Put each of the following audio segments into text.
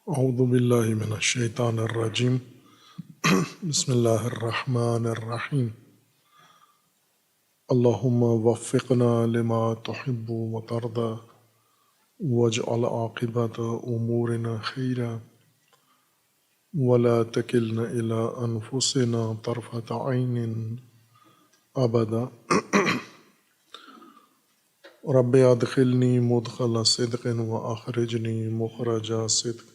اعوذ باللہ من الشیطان الرجیم بسم اللہ الرحمن الرحیم اللہم وفقنا لما تحب وترضى واجعل عاقبت امورنا خیرا ولا تکلنا الى انفسنا طرفة عین ابدا رب ادخلنی مدخل صدق واخرجنی مخرج صدق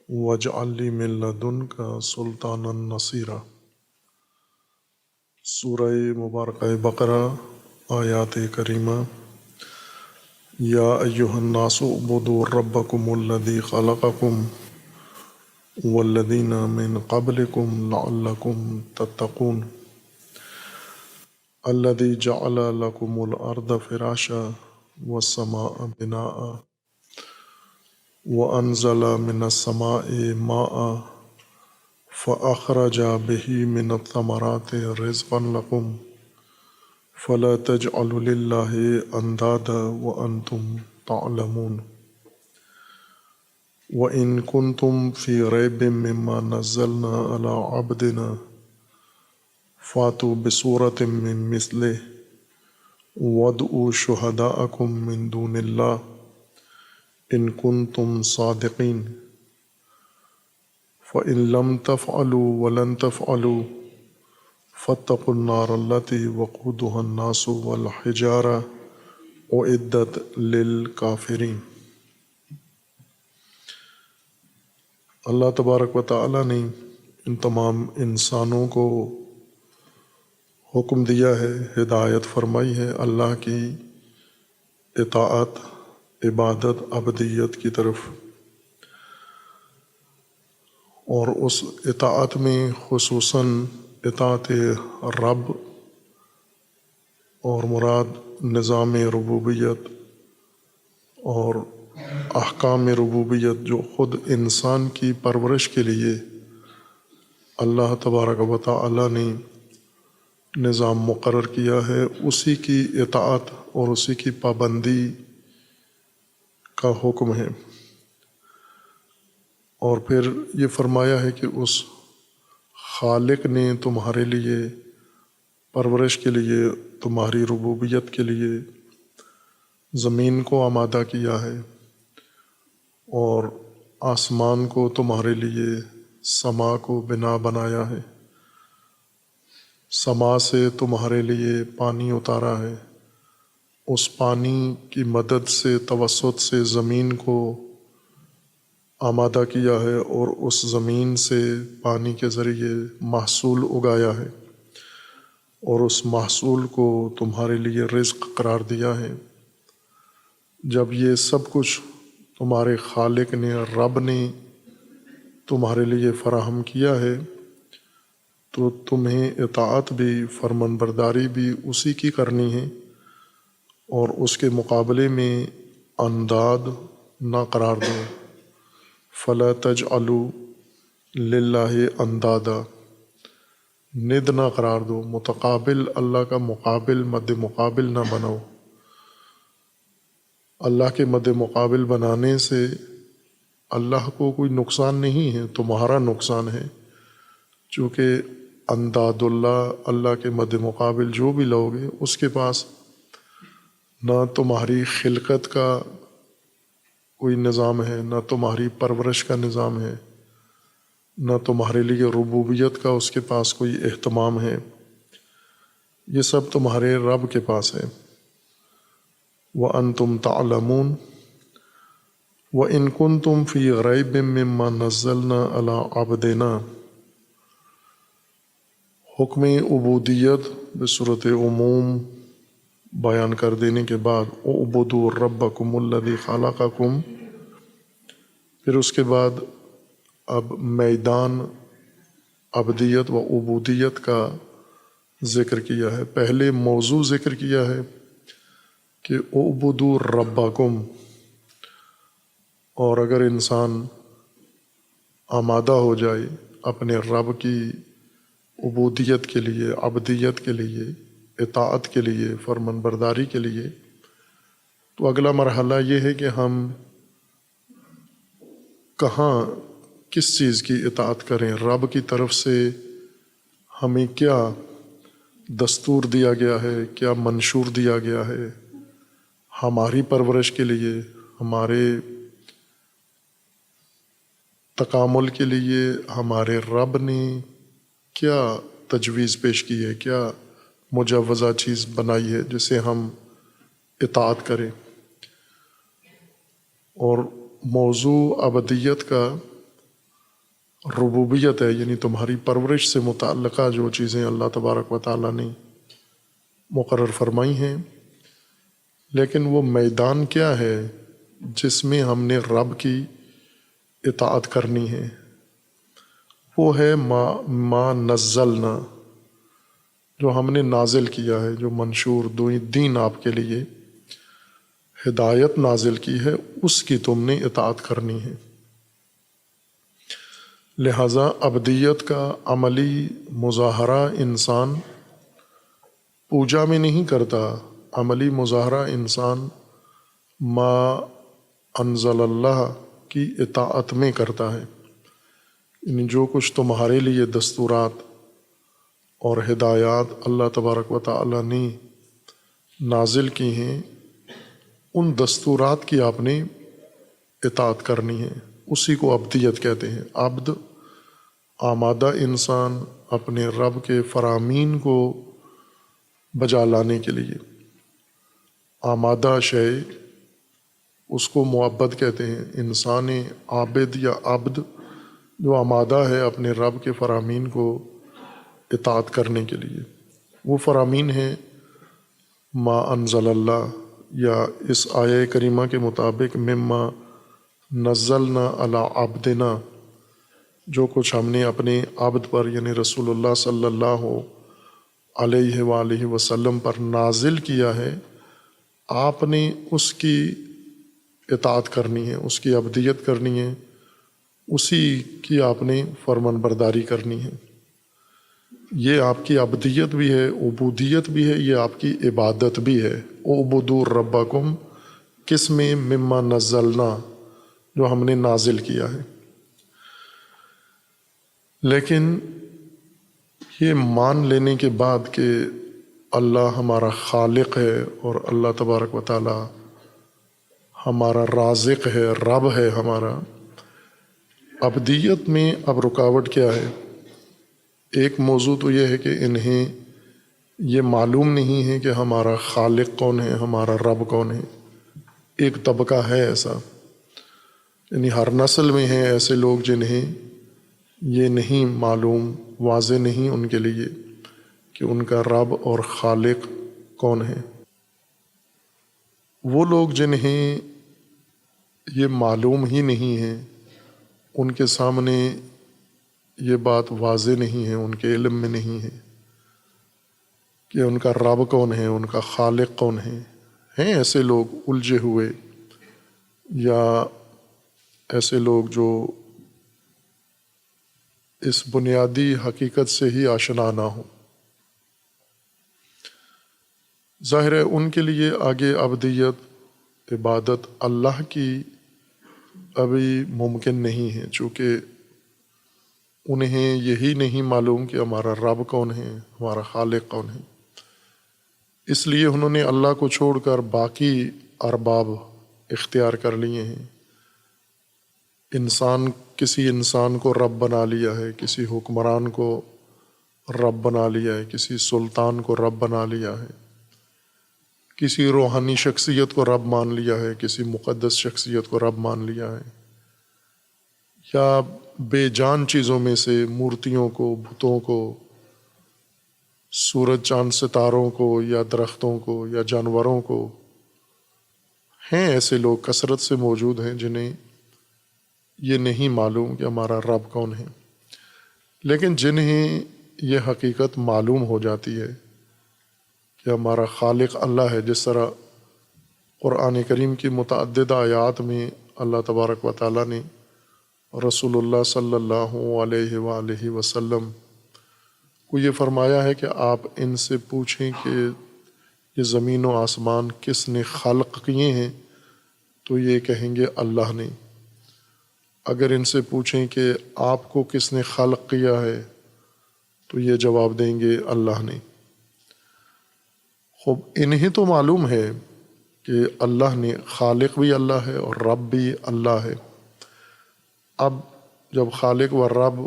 واجعل لی من لدنک سلطانا نصیرا۔ سورہ مبارکہ بقرہ آیات کریمہ۔ یا ایہا الناس اعبدوا ربکم الذی خلقکم والذین من قبلکم لعلکم تتقون الذی جعل لکم الارض فراشا والسماء بناء وانزل من السماء ماء فأخرج به من الثمرات رزقا لكم فلا تجعلوا لله أندادا وأنتم تعلمون وإن كنتم في ريب مما نزلنا على عبدنا فاتوا بسورة من مثله وادعوا شهداءكم من دون الله إن كنتم صادقين فَإِن لَمْ تَفْعَلُوا وَلَن تَفْعَلُوا فَاتَّقُوا النَّارَ الَّتِي وَقُودُهَا النَّاسُ وَالْحِجَارَةُ أُعِدَّتْ لِلْكَافِرِينَ۔ اللہ تبارک و تعالیٰ نے ان تمام انسانوں کو حکم دیا ہے، ہدایت فرمائی ہے اللہ کی اطاعت، عبادت، عبدیت کی طرف، اور اس اطاعت میں خصوصاً اطاعت رب، اور مراد نظام ربوبیت اور احکام ربوبیت جو خود انسان کی پرورش کے لیے اللہ تبارک و تعالی نے نظام مقرر کیا ہے، اسی کی اطاعت اور اسی کی پابندی کا حکم ہے۔ اور پھر یہ فرمایا ہے کہ اس خالق نے تمہارے لیے پرورش کے لیے، تمہاری ربوبیت کے لیے زمین کو آمادہ کیا ہے، اور آسمان کو تمہارے لیے، سما کو بنا بنایا ہے، سما سے تمہارے لیے پانی اتارا ہے، اس پانی کی مدد سے، توسط سے زمین کو آمادہ کیا ہے، اور اس زمین سے پانی کے ذریعے محصول اگایا ہے، اور اس محصول کو تمہارے لیے رزق قرار دیا ہے۔ جب یہ سب کچھ تمہارے خالق نے، رب نے تمہارے لیے فراہم کیا ہے، تو تمہیں اطاعت بھی، فرمان برداری بھی اسی کی کرنی ہے، اور اس کے مقابلے میں انداد نہ قرار دو۔ فلا تجعلوا للہ اندادا، ند نہ قرار دو، متقابل اللہ کا مقابل، مد مقابل نہ بناؤ۔ اللہ کے مد مقابل بنانے سے اللہ کو کوئی نقصان نہیں ہے، تمہارا نقصان ہے، چونکہ انداد اللہ کے مد مقابل جو بھی لاؤ گے، اس کے پاس نہ تمہاری خلقت کا کوئی نظام ہے، نہ تمہاری پرورش کا نظام ہے، نہ تمہارے لیے ربوبیت کا اس کے پاس کوئی اہتمام ہے، یہ سب تمہارے رب کے پاس ہے۔ وَأَنْتُمْ تَعْلَمُونَ وَإِن كُنتُمْ فِي رَيْبٍ مِّمَّا نَزَّلْنَا عَلَىٰ عَبْدِنَا۔ حکم عبودیت بصورت عموم بیان کر دینے کے بعد اعبدوا ربکم الذی خلقکم، پھر اس کے بعد اب میدان عبدیت و عبودیت کا ذکر کیا ہے۔ پہلے موضوع ذکر کیا ہے کہ اعبدوا ربکم، اور اگر انسان آمادہ ہو جائے اپنے رب کی عبودیت کے لیے، عبدیت کے لیے، اطاعت کے لیے، فرمان برداری کے لیے، تو اگلا مرحلہ یہ ہے کہ ہم کہاں کس چیز کی اطاعت کریں، رب کی طرف سے ہمیں کیا دستور دیا گیا ہے، کیا منشور دیا گیا ہے ہماری پرورش کے لیے، ہمارے تکامل کے لیے، ہمارے رب نے کیا تجویز پیش کی ہے، کیا مجوزہ چیز بنائی ہے جسے ہم اطاعت کریں۔ اور موضوع عبدیت کا ربوبیت ہے، یعنی تمہاری پرورش سے متعلقہ جو چیزیں اللہ تبارک و تعالیٰ نے مقرر فرمائی ہیں، لیکن وہ میدان کیا ہے جس میں ہم نے رب کی اطاعت کرنی ہے؟ وہ ہے ما نزلنا، جو ہم نے نازل کیا ہے، جو منشور دین آپ کے لیے ہدایت نازل کی ہے، اس کی تم نے اطاعت کرنی ہے۔ لہٰذا عبدیت کا عملی مظاہرہ انسان پوجا میں نہیں کرتا، عملی مظاہرہ انسان ما انزل اللہ کی اطاعت میں کرتا ہے۔ یعنی جو کچھ تمہارے لیے دستورات اور ہدایات اللہ تبارک و تعالیٰ نے نازل کی ہیں، ان دستورات کی آپ نے اطاعت کرنی ہے، اسی کو عبدیت کہتے ہیں۔ عبد آمادہ انسان اپنے رب کے فرامین کو بجا لانے کے لیے، آمادہ شے اس کو معبد کہتے ہیں۔ انسان عابد یا عبد جو آمادہ ہے اپنے رب کے فرامین کو اطاعت کرنے کے لیے، وہ فرامین ہیں ما انزل اللہ، یا اس آیہ کریمہ کے مطابق مما نزلنا علی عبدنا، جو کچھ ہم نے اپنے عبد پر یعنی رسول اللہ صلی اللہ علیہ وآلہ وسلم پر نازل کیا ہے، آپ نے اس کی اطاعت کرنی ہے، اس کی عبدیت کرنی ہے، اسی کی آپ نے فرمان برداری کرنی ہے۔ یہ آپ کی عبدیت بھی ہے، عبودیت بھی ہے، یہ آپ کی عبادت بھی ہے۔ اعبدوا ربکم کس میں؟ مما نزلنا، جو ہم نے نازل کیا ہے۔ لیکن یہ مان لینے کے بعد کہ اللہ ہمارا خالق ہے اور اللہ تبارک و تعالی ہمارا رازق ہے، رب ہے ہمارا، عبدیت میں اب رکاوٹ کیا ہے؟ ایک موضوع تو یہ ہے کہ انہیں یہ معلوم نہیں ہے کہ ہمارا خالق کون ہے، ہمارا رب کون ہے۔ ایک طبقہ ہے ایسا، یعنی ہر نسل میں ہیں ایسے لوگ جنہیں یہ نہیں معلوم، واضح نہیں ان کے لیے کہ ان کا رب اور خالق کون ہے۔ وہ لوگ جنہیں یہ معلوم ہی نہیں ہے، ان کے سامنے یہ بات واضح نہیں ہے، ان کے علم میں نہیں ہے کہ ان کا رب کون ہے، ان کا خالق کون ہے۔ ہیں ایسے لوگ الجھے ہوئے، یا ایسے لوگ جو اس بنیادی حقیقت سے ہی آشنا نہ ہوں۔ ظاہر ہے ان کے لیے آگے عبدیت، عبادت اللہ کی ابھی ممکن نہیں ہے، چونکہ انہیں یہی نہیں معلوم کہ ہمارا رب کون ہے، ہمارا خالق کون ہے۔ اس لیے انہوں نے اللہ کو چھوڑ کر باقی ارباب اختیار کر لیے ہیں۔ کسی انسان کو رب بنا لیا ہے، کسی حکمران کو رب بنا لیا ہے، کسی سلطان کو رب بنا لیا ہے، کسی روحانی شخصیت کو رب مان لیا ہے، کسی مقدس شخصیت کو رب مان لیا ہے، یا بے جان چیزوں میں سے مورتیوں کو، بتوں کو، سورج چاند ستاروں کو، یا درختوں کو، یا جانوروں کو۔ ہیں ایسے لوگ کثرت سے موجود ہیں جنہیں یہ نہیں معلوم کہ ہمارا رب کون ہے۔ لیکن جنہیں یہ حقیقت معلوم ہو جاتی ہے کہ ہمارا خالق اللہ ہے، جس طرح قرآن کریم کی متعدد آیات میں اللہ تبارک و تعالیٰ نے رسول اللہ صلی اللہ علیہ وآلہ وسلم کو یہ فرمایا ہے کہ آپ ان سے پوچھیں کہ یہ زمین و آسمان کس نے خلق کیے ہیں، تو یہ کہیں گے اللہ نے۔ اگر ان سے پوچھیں کہ آپ کو کس نے خلق کیا ہے تو یہ جواب دیں گے اللہ نے۔ خوب انہیں تو معلوم ہے کہ اللہ نے، خالق بھی اللہ ہے اور رب بھی اللہ ہے۔ اب جب خالق و رب،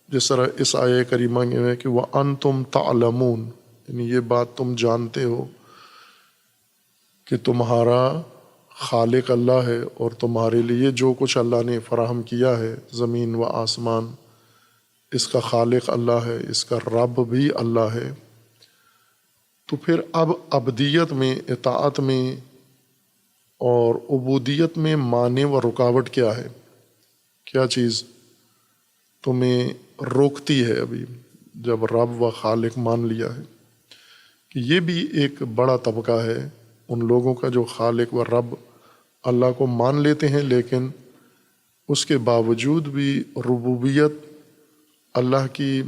جس طرح اس آیہ کریمہ میں ہے کہ وَأَنْتُمْ تَعْلَمُونَ، یعنی یہ بات تم جانتے ہو کہ تمہارا خالق اللہ ہے اور تمہارے لیے جو کچھ اللہ نے فراہم کیا ہے زمین و آسمان، اس کا خالق اللہ ہے، اس کا رب بھی اللہ ہے۔ تو پھر اب عبدیت میں، اطاعت میں اور عبودیت میں مانع و رکاوٹ کیا ہے؟ کیا چیز تمہیں روکتی ہے ابھی جب رب و خالق مان لیا ہے؟ کہ یہ بھی ایک بڑا طبقہ ہے ان لوگوں کا جو خالق و رب اللہ کو مان لیتے ہیں، لیکن اس کے باوجود بھی ربوبیت اللہ کی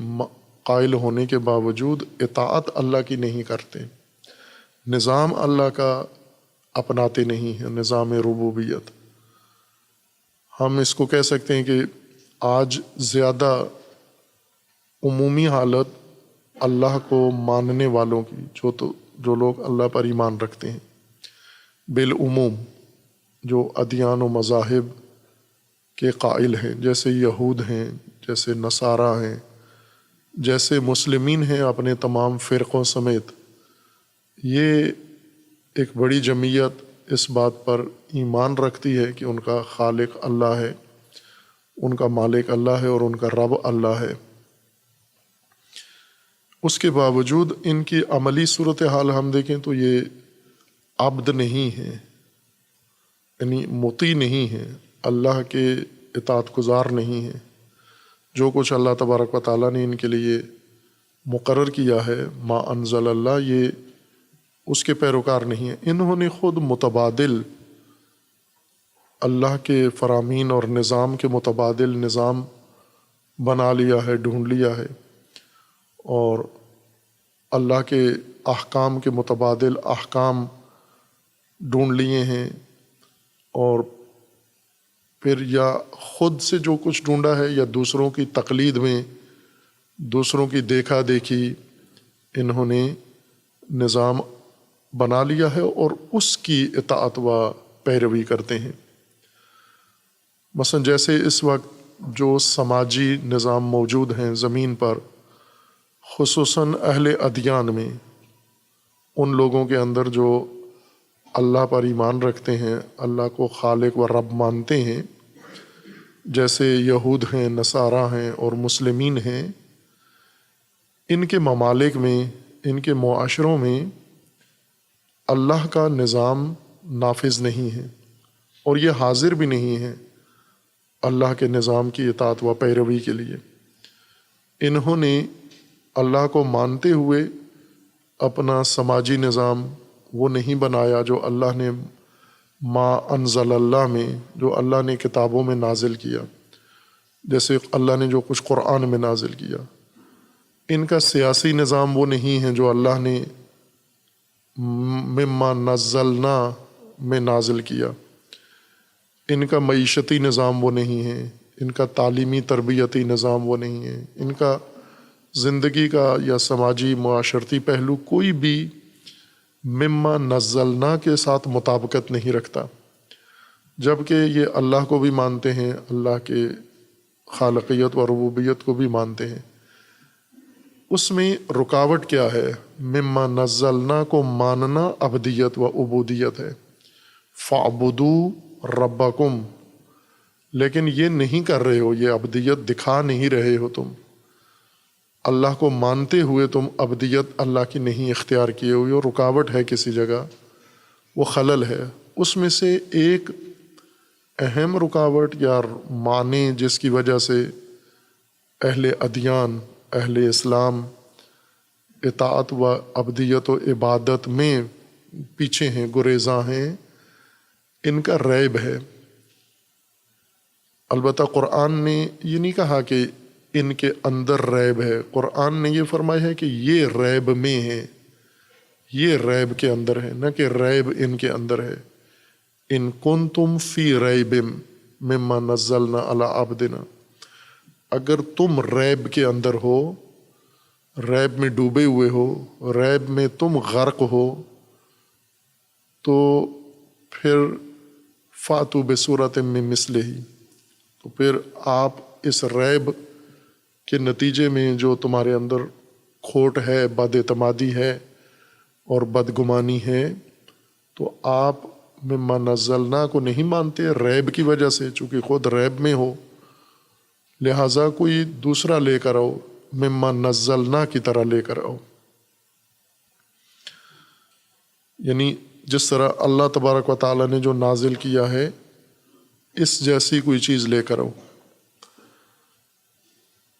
قائل ہونے کے باوجود اطاعت اللہ کی نہیں کرتے، نظام اللہ کا اپناتے نہیں ہیں، نظام ربوبیت۔ ہم اس کو کہہ سکتے ہیں کہ آج زیادہ عمومی حالت اللہ کو ماننے والوں کی، جو لوگ اللہ پر ایمان رکھتے ہیں بالعموم، جو ادیان و مذاہب کے قائل ہیں، جیسے یہود ہیں، جیسے نصارہ ہیں، جیسے مسلمین ہیں اپنے تمام فرقوں سمیت، یہ ایک بڑی جمعیت اس بات پر ایمان رکھتی ہے کہ ان کا خالق اللہ ہے، ان کا مالک اللہ ہے اور ان کا رب اللہ ہے۔ اس کے باوجود ان کی عملی صورتحال ہم دیکھیں تو یہ عبد نہیں ہے، یعنی مطیع نہیں ہے، اللہ کے اطاعت گزار نہیں ہے۔ جو کچھ اللہ تبارک و تعالیٰ نے ان کے لیے مقرر کیا ہے، ما انزل اللہ، یہ اس کے پیروکار نہیں ہے۔ انہوں نے خود متبادل اللہ کے فرامین اور نظام کے متبادل نظام بنا لیا ہے، ڈھونڈ لیا ہے، اور اللہ کے احکام کے متبادل احکام ڈھونڈ لیے ہیں، اور پھر یا خود سے جو کچھ ڈھونڈا ہے یا دوسروں کی تقلید میں، دوسروں کی دیکھا دیکھی انہوں نے نظام بنا لیا ہے اور اس کی اطاعت و پیروی کرتے ہیں۔ مثلا جیسے اس وقت جو سماجی نظام موجود ہیں زمین پر، خصوصاً اہل ادیان میں، ان لوگوں کے اندر جو اللہ پر ایمان رکھتے ہیں، اللہ کو خالق و رب مانتے ہیں، جیسے یہود ہیں، نصارہ ہیں اور مسلمین ہیں، ان کے ممالک میں، ان کے معاشروں میں اللہ کا نظام نافذ نہیں ہے، اور یہ حاضر بھی نہیں ہے اللہ کے نظام کی اطاعت و پیروی کے لیے۔ انہوں نے اللہ کو مانتے ہوئے اپنا سماجی نظام وہ نہیں بنایا جو اللہ نے ما انزل اللہ میں، جو اللہ نے کتابوں میں نازل کیا، جیسے اللہ نے جو کچھ قرآن میں نازل کیا۔ ان کا سیاسی نظام وہ نہیں ہے جو اللہ نے مما نزلنا میں نازل کیا۔ ان کا معیشتی نظام وہ نہیں ہے، ان کا تعلیمی تربیتی نظام وہ نہیں ہے، ان کا زندگی کا یا سماجی معاشرتی پہلو کوئی بھی مما نزلنا کے ساتھ مطابقت نہیں رکھتا، جبکہ یہ اللہ کو بھی مانتے ہیں، اللہ کے خالقیت و ربوبیت کو بھی مانتے ہیں۔ اس میں رکاوٹ کیا ہے؟ مما نزلنا کو ماننا عبدیت و عبودیت ہے، فَاعْبُدُوا رَبَّكُمْ، لیکن یہ نہیں کر رہے ہو، یہ عبدیت دکھا نہیں رہے ہو تم، اللہ کو مانتے ہوئے تم عبدیت اللہ کی نہیں اختیار کیے ہوئے ہو، رکاوٹ ہے کسی جگہ، وہ خلل ہے۔ اس میں سے ایک اہم رکاوٹ یا معنی جس کی وجہ سے اہل ادیان، اہل اسلام اطاعت و عبدیت و عبادت میں پیچھے ہیں، گریزاں ہیں، ان کا ریب ہے۔ البتہ قرآن نے یہ نہیں کہا کہ ان کے اندر ریب ہے، قرآن نے یہ فرمایا ہے کہ یہ ریب میں ہے، یہ ریب کے اندر ہے، نہ کہ ریب ان کے اندر ہے۔ ان کنتم فی ریب مما نزلنا علی عبدنا، اگر تم ریب کے اندر ہو، ریب میں ڈوبے ہوئے ہو، ریب میں تم غرق ہو، تو پھر فاتو بصورت من مثلہ، تو پھر آپ اس ریب کے نتیجے میں جو تمہارے اندر کھوٹ ہے، بد اعتمادی ہے اور بدگمانی ہے، تو آپ مما نزلنا کو نہیں مانتے ریب کی وجہ سے، چونکہ خود ریب میں ہو، لہٰذا کوئی دوسرا لے کر آؤ، مما نزلنا کی طرح لے کر آؤ، یعنی جس طرح اللہ تبارک و تعالیٰ نے جو نازل کیا ہے اس جیسی کوئی چیز لے کر آؤ۔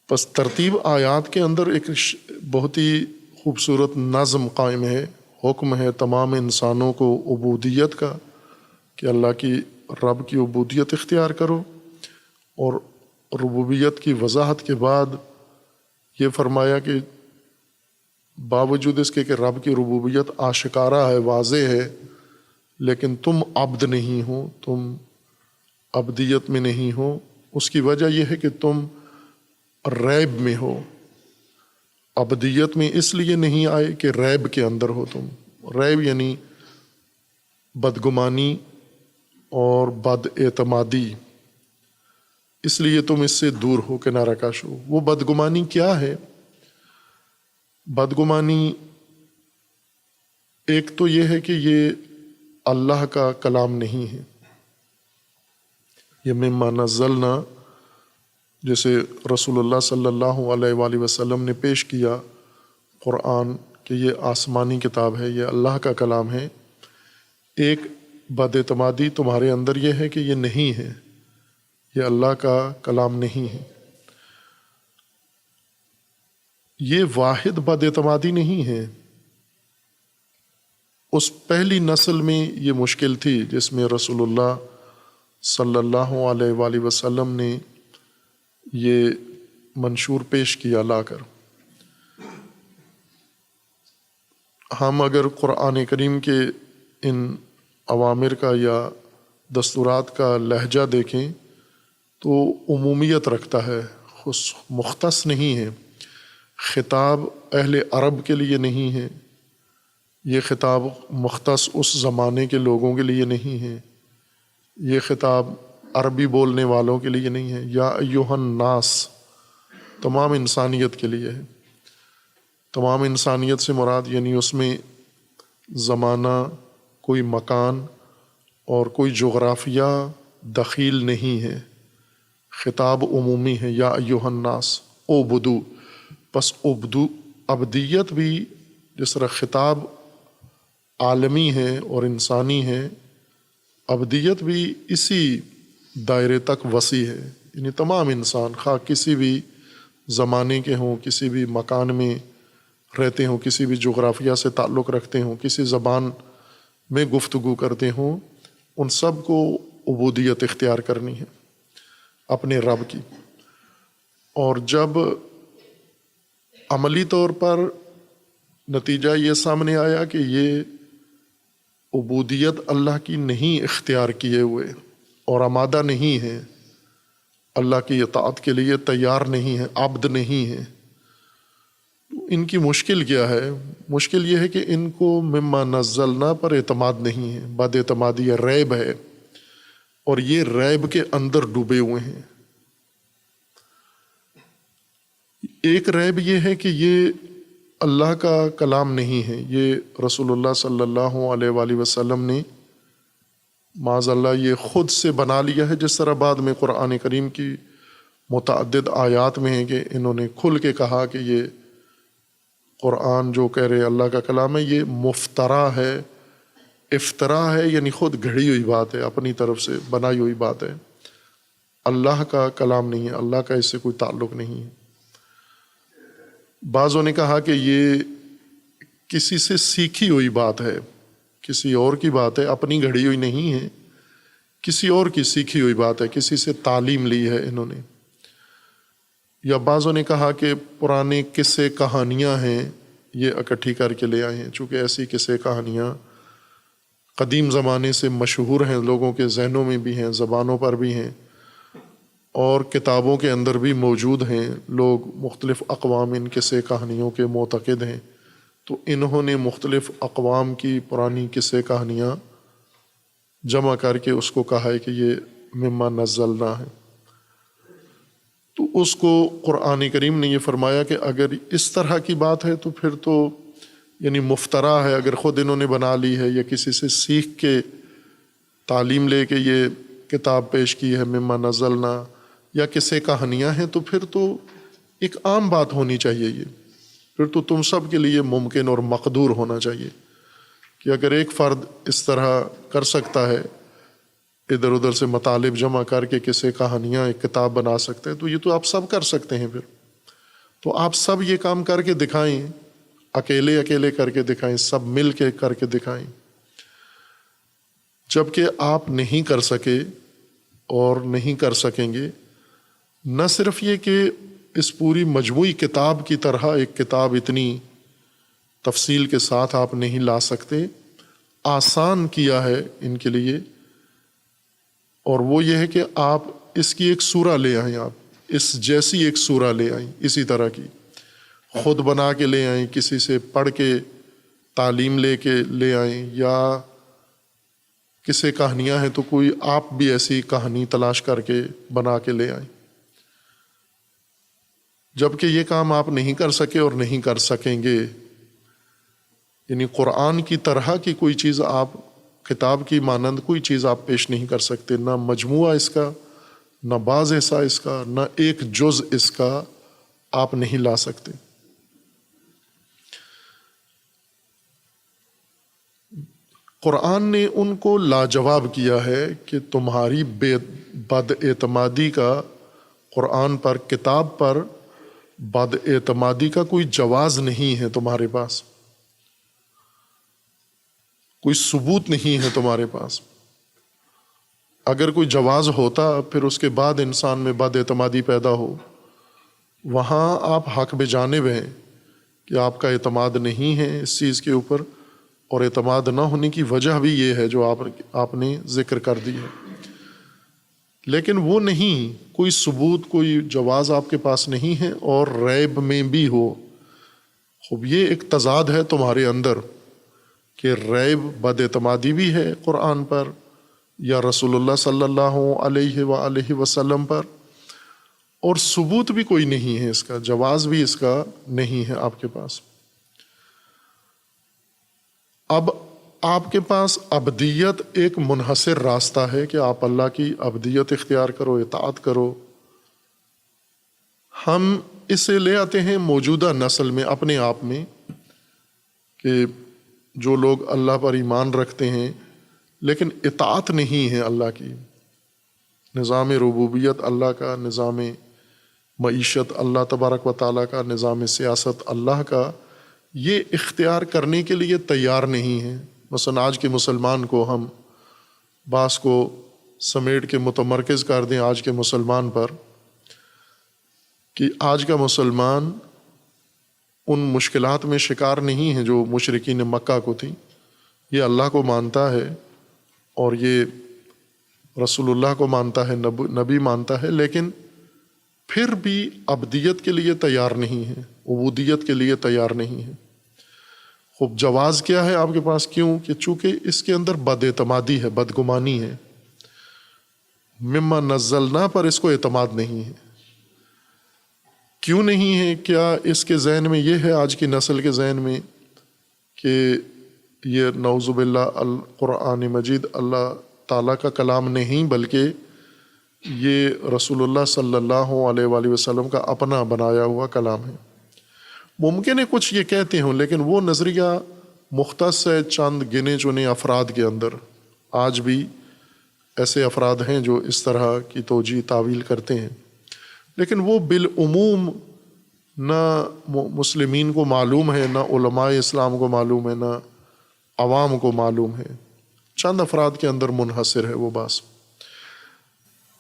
پس ترتیب آیات کے اندر ایک بہت ہی خوبصورت نظم قائم ہے، حکم ہے تمام انسانوں کو عبودیت کا، کہ اللہ کی رب کی عبودیت اختیار کرو، اور ربوبیت کی وضاحت کے بعد یہ فرمایا کہ باوجود اس کے کہ رب کی ربوبیت آشکارا ہے، واضح ہے، لیکن تم عبد نہیں ہو، تم عبدیت میں نہیں ہو، اس کی وجہ یہ ہے کہ تم ریب میں ہو۔ عبدیت میں اس لیے نہیں آئے کہ ریب کے اندر ہو تم، ریب یعنی بدگمانی اور بد اعتمادی، اس لیے تم اس سے دور ہو، کنارہ کش ہو۔ وہ بدگمانی کیا ہے؟ بدگمانی ایک تو یہ ہے کہ یہ اللہ کا کلام نہیں ہے، یہ مما نزلنا جیسے رسول اللہ صلی اللہ علیہ وآلہ وسلم نے پیش کیا قرآن کہ یہ آسمانی کتاب ہے، یہ اللہ کا کلام ہے، ایک بد اعتمادی تمہارے اندر یہ ہے کہ یہ نہیں ہے، یہ اللہ کا کلام نہیں ہے۔ یہ واحد بد اعتمادی نہیں ہے، اس پہلی نسل میں یہ مشکل تھی جس میں رسول اللہ صلی اللہ علیہ وآلہ وسلم نے یہ منشور پیش کیا لا کر۔ ہم اگر قرآن کریم کے ان اوامر کا یا دستورات کا لہجہ دیکھیں تو عمومیت رکھتا ہے، مختص نہیں ہے، خطاب اہل عرب کے لیے نہیں ہے، یہ خطاب مختص اس زمانے کے لوگوں کے لیے نہیں ہے، یہ خطاب عربی بولنے والوں کے لیے نہیں ہے، یا ایھا الناس تمام انسانیت کے لیے ہے۔ تمام انسانیت سے مراد یعنی اس میں زمانہ، کوئی مکان اور کوئی جغرافیہ دخیل نہیں ہے، خطاب عمومی ہے، یا ایھا الناس اعبدوا، پس عبدیت بھی جس طرح خطاب عالمی ہے اور انسانی ہے، عبدیت بھی اسی دائرے تک وسیع ہے، یعنی تمام انسان خواہ کسی بھی زمانے کے ہوں، کسی بھی مکان میں رہتے ہوں، کسی بھی جغرافیہ سے تعلق رکھتے ہوں، کسی زبان میں گفتگو کرتے ہوں، ان سب کو عبودیت اختیار کرنی ہے اپنے رب کی۔ اور جب عملی طور پر نتیجہ یہ سامنے آیا کہ یہ عبودیت اللہ کی نہیں اختیار کیے ہوئے اور آمادہ نہیں ہے، اللہ کی اطاعت کے لیے تیار نہیں ہے، عبد نہیں ہے، تو ان کی مشکل کیا ہے؟ مشکل یہ ہے کہ ان کو مما نزلنا پر اعتماد نہیں ہے، بد اعتمادی ہے، ریب ہے، اور یہ ریب کے اندر ڈوبے ہوئے ہیں۔ ایک ریب یہ ہے کہ یہ اللہ کا کلام نہیں ہے، یہ رسول اللہ صلی اللہ علیہ وآلہ وسلم نے معاذ اللہ یہ خود سے بنا لیا ہے، جس طرح بعد میں قرآن کریم کی متعدد آیات میں ہے کہ انہوں نے کھل کے کہا کہ یہ قرآن جو کہہ رہے اللہ کا کلام ہے، یہ مفترا ہے، افطرا ہے، یعنی خود گھڑی ہوئی بات ہے، اپنی طرف سے بنائی ہوئی بات ہے، اللہ کا کلام نہیں ہے، اللہ کا اس سے کوئی تعلق نہیں ہے۔ بعضوں نے کہا کہ یہ کسی سے سیکھی ہوئی بات ہے، کسی اور کی بات ہے، اپنی گھڑی ہوئی نہیں ہے، کسی اور کی سیکھی ہوئی بات ہے، کسی سے تعلیم لی ہے انہوں نے۔ یا بعضوں نے کہا کہ پرانے قصے کہانیاں ہیں، یہ اکٹھی کر کے لے آئے ہیں، چونکہ ایسی قصے کہانیاں قدیم زمانے سے مشہور ہیں، لوگوں کے ذہنوں میں بھی ہیں، زبانوں پر بھی ہیں، اور کتابوں کے اندر بھی موجود ہیں، لوگ مختلف اقوام ان قصے کہانیوں کے معتقد ہیں، تو انہوں نے مختلف اقوام کی پرانی قصے کہانیاں جمع کر کے اس کو کہا ہے کہ یہ مما نزلنا ہے۔ تو اس کو قرآن کریم نے یہ فرمایا کہ اگر اس طرح کی بات ہے تو پھر تو یعنی مفترا ہے، اگر خود انہوں نے بنا لی ہے یا کسی سے سیکھ کے تعلیم لے کے یہ کتاب پیش کی ہے مما نزلنا، یا قصے کہانیاں ہیں، تو پھر تو ایک عام بات ہونی چاہیے، یہ پھر تو تم سب کے لیے ممکن اور مقدور ہونا چاہیے کہ اگر ایک فرد اس طرح کر سکتا ہے، ادھر ادھر سے مطالب جمع کر کے قصے کہانیاں ایک کتاب بنا سکتے ہیں، تو یہ تو آپ سب کر سکتے ہیں۔ پھر تو آپ سب یہ کام کر کے دکھائیں، اکیلے اکیلے کر کے دکھائیں، سب مل کے کر کے دکھائیں۔ جبکہ آپ نہیں کر سکے اور نہیں کر سکیں گے، نہ صرف یہ کہ اس پوری مجموعی کتاب کی طرح ایک کتاب اتنی تفصیل کے ساتھ آپ نہیں لا سکتے، آسان کیا ہے ان کے لیے، اور وہ یہ ہے کہ آپ اس کی ایک سورہ لے آئیں، آپ اس جیسی ایک سورہ لے آئیں، اسی طرح کی خود بنا کے لے آئیں، کسی سے پڑھ کے تعلیم لے کے لے آئیں، یا کسی کہانیاں ہیں تو کوئی آپ بھی ایسی کہانی تلاش کر کے بنا کے لے آئیں۔ جبکہ یہ کام آپ نہیں کر سکے اور نہیں کر سکیں گے، یعنی قرآن کی طرح کی کوئی چیز آپ، کتاب کی مانند کوئی چیز آپ پیش نہیں کر سکتے، نہ مجموعہ اس کا، نہ بعض حصہ اس کا، نہ ایک جز اس کا آپ نہیں لا سکتے۔ قرآن نے ان کو لاجواب کیا ہے کہ تمہاری بد اعتمادی کا، قرآن پر، کتاب پر بد اعتمادی کا کوئی جواز نہیں ہے تمہارے پاس، کوئی ثبوت نہیں ہے تمہارے پاس۔ اگر کوئی جواز ہوتا پھر اس کے بعد انسان میں بد اعتمادی پیدا ہو، وہاں آپ حق بجانب ہیں کہ آپ کا اعتماد نہیں ہے اس چیز کے اوپر، اور اعتماد نہ ہونے کی وجہ بھی یہ ہے جو آپ نے ذکر کر دی ہے، لیکن وہ نہیں، کوئی ثبوت، کوئی جواز آپ کے پاس نہیں ہے، اور ریب میں بھی ہو۔ خوب یہ ایک تضاد ہے تمہارے اندر کہ ریب، بد اعتمادی بھی ہے قرآن پر یا رسول اللہ صلی اللہ علیہ وآلہ وسلم پر، اور ثبوت بھی کوئی نہیں ہے، اس کا جواز بھی اس کا نہیں ہے آپ کے پاس۔ اب آپ کے پاس عبدیت ایک منحصر راستہ ہے کہ آپ اللہ کی عبدیت اختیار کرو، اطاعت کرو۔ ہم اسے لے آتے ہیں موجودہ نسل میں، اپنے آپ میں، کہ جو لوگ اللہ پر ایمان رکھتے ہیں لیکن اطاعت نہیں ہے اللہ کی، نظام ربوبیت اللہ کا، نظام معیشت اللہ تبارک و تعالیٰ کا، نظام سیاست اللہ کا، یہ اختیار کرنے کے لیے تیار نہیں ہے۔ مثلا آج کے مسلمان کو ہم بعض کو سمیٹ کے متمرکز کر دیں آج کے مسلمان پر، کہ آج کا مسلمان ان مشکلات میں شکار نہیں ہے جو مشرکین مکہ کو تھی، یہ اللہ کو مانتا ہے اور یہ رسول اللہ کو مانتا ہے، نبی مانتا ہے، لیکن پھر بھی عبدیت کے لیے تیار نہیں ہے، عبودیت کے لیے تیار نہیں ہے۔ خوب جواز کیا ہے آپ کے پاس؟ کیوں؟ کہ چونکہ اس کے اندر بد اعتمادی ہے، بدگمانی ہے، مما نزلنا پر اس کو اعتماد نہیں ہے۔ کیوں نہیں ہے؟ کیا اس کے ذہن میں یہ ہے، آج کی نسل کے ذہن میں، کہ یہ نعوذ باللہ القرآن مجید اللہ تعالیٰ کا کلام نہیں بلکہ یہ رسول اللہ صلی اللہ علیہ وآلہ وسلم کا اپنا بنایا ہوا کلام ہے؟ ممکن ہے کچھ یہ کہتے ہوں، لیکن وہ نظریہ مختص ہے چند گنے چنے افراد کے اندر۔ آج بھی ایسے افراد ہیں جو اس طرح کی توجیہ تعویل کرتے ہیں، لیکن وہ بالعموم نہ مسلمین کو معلوم ہے، نہ علماء اسلام کو معلوم ہے، نہ عوام کو معلوم ہے، چند افراد کے اندر منحصر ہے وہ بات۔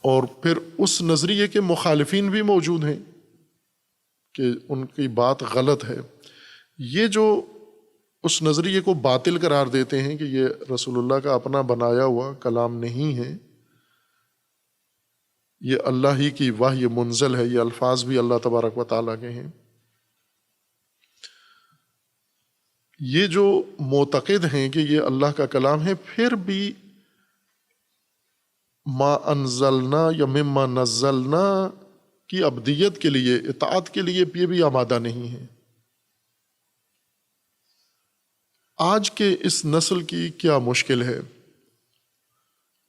اور پھر اس نظریے کے مخالفین بھی موجود ہیں کہ ان کی بات غلط ہے۔ یہ جو اس نظریے کو باطل قرار دیتے ہیں کہ یہ رسول اللہ کا اپنا بنایا ہوا کلام نہیں ہے، یہ اللہ ہی کی وحی منزل ہے، یہ الفاظ بھی اللہ تبارک و تعالیٰ کے ہیں۔ یہ جو معتقد ہیں کہ یہ اللہ کا کلام ہے، پھر بھی ما انزلنا یا مما نزلنا کی ابدیت کے لیے، اطاعت کے لیے یہ بھی آمادہ نہیں ہے۔ آج کے اس نسل کی کیا مشکل ہے؟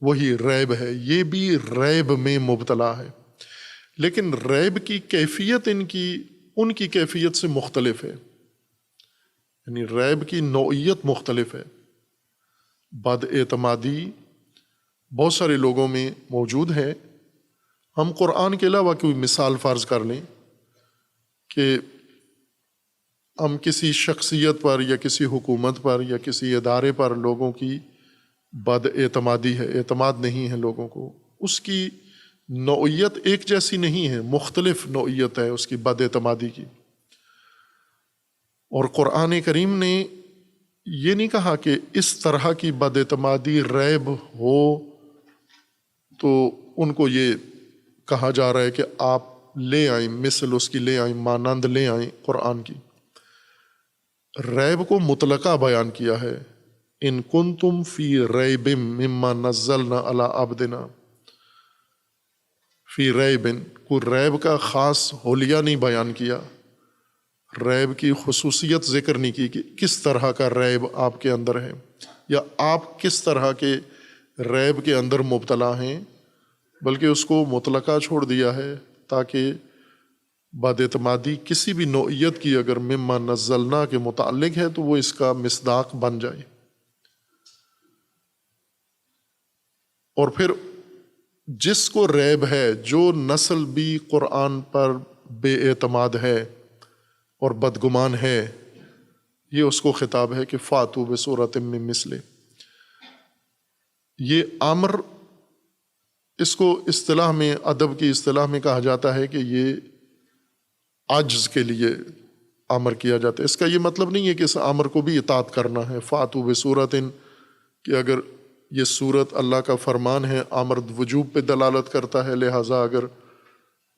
وہی ریب ہے، یہ بھی ریب میں مبتلا ہے، لیکن ریب کی کیفیت ان کی کیفیت سے مختلف ہے، یعنی ریب کی نوعیت مختلف ہے۔ بد اعتمادی بہت سارے لوگوں میں موجود ہے۔ ہم قرآن کے علاوہ کوئی مثال فرض کر لیں کہ ہم کسی شخصیت پر یا کسی حکومت پر یا کسی ادارے پر لوگوں کی بد اعتمادی ہے، اعتماد نہیں ہے لوگوں کو، اس کی نوعیت ایک جیسی نہیں ہے، مختلف نوعیت ہے اس کی بد اعتمادی کی۔ اور قرآن کریم نے یہ نہیں کہا کہ اس طرح کی بد اعتمادی ریب ہو تو ان کو یہ کہا جا رہا ہے کہ آپ لے آئیں، مثل اس کی لے آئیں، مانند لے آئیں قرآن کی۔ ریب کو مطلقہ بیان کیا ہے، ان کنتم فی ریب مما نزلنا علی عبدنا، فی ریب، کوئی ریب کا خاص حلیہ نہیں بیان کیا، ریب کی خصوصیت ذکر نہیں کی کہ کس طرح کا ریب آپ کے اندر ہے یا آپ کس طرح کے ریب کے اندر مبتلا ہیں، بلکہ اس کو مطلقہ چھوڑ دیا ہے تاکہ بد اعتمادی کسی بھی نوعیت کی اگر مما نزلنا کے متعلق ہے تو وہ اس کا مصداق بن جائے۔ اور پھر جس کو ریب ہے، جو نسل بھی قرآن پر بے اعتماد ہے اور بدگمان ہے، یہ اس کو خطاب ہے کہ فاتو بسورۃ من مثلہ۔ یہ امر، اس کو اصطلاح میں، ادب کی اصطلاح میں کہا جاتا ہے کہ یہ عجز کے لیے امر کیا جاتا ہے۔ اس کا یہ مطلب نہیں ہے کہ اس امر کو بھی اطاعت کرنا ہے، فاتو بسورۃ، کہ اگر یہ صورت اللہ کا فرمان ہے، امر وجوب پہ دلالت کرتا ہے، لہٰذا اگر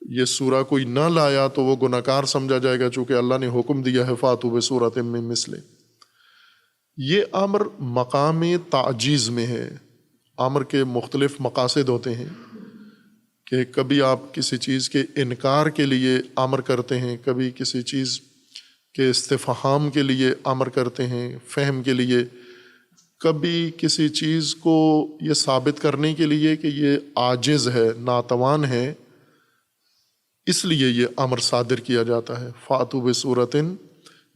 یہ سورہ کوئی نہ لایا تو وہ گناہ گار سمجھا جائے گا، چونکہ اللہ نے حکم دیا ہے فاتو بسورۃ من مثلہ۔ یہ امر مقام تعجیز میں ہے۔ امر کے مختلف مقاصد ہوتے ہیں کہ کبھی آپ کسی چیز کے انکار کے لیے امر کرتے ہیں، کبھی کسی چیز کے استفہام کے لیے امر کرتے ہیں، فہم کے لیے، کبھی کسی چیز کو یہ ثابت کرنے کے لیے کہ یہ عاجز ہے، ناتوان ہے، اس لیے یہ امر صادر کیا جاتا ہے۔ فاتو بسورۃ،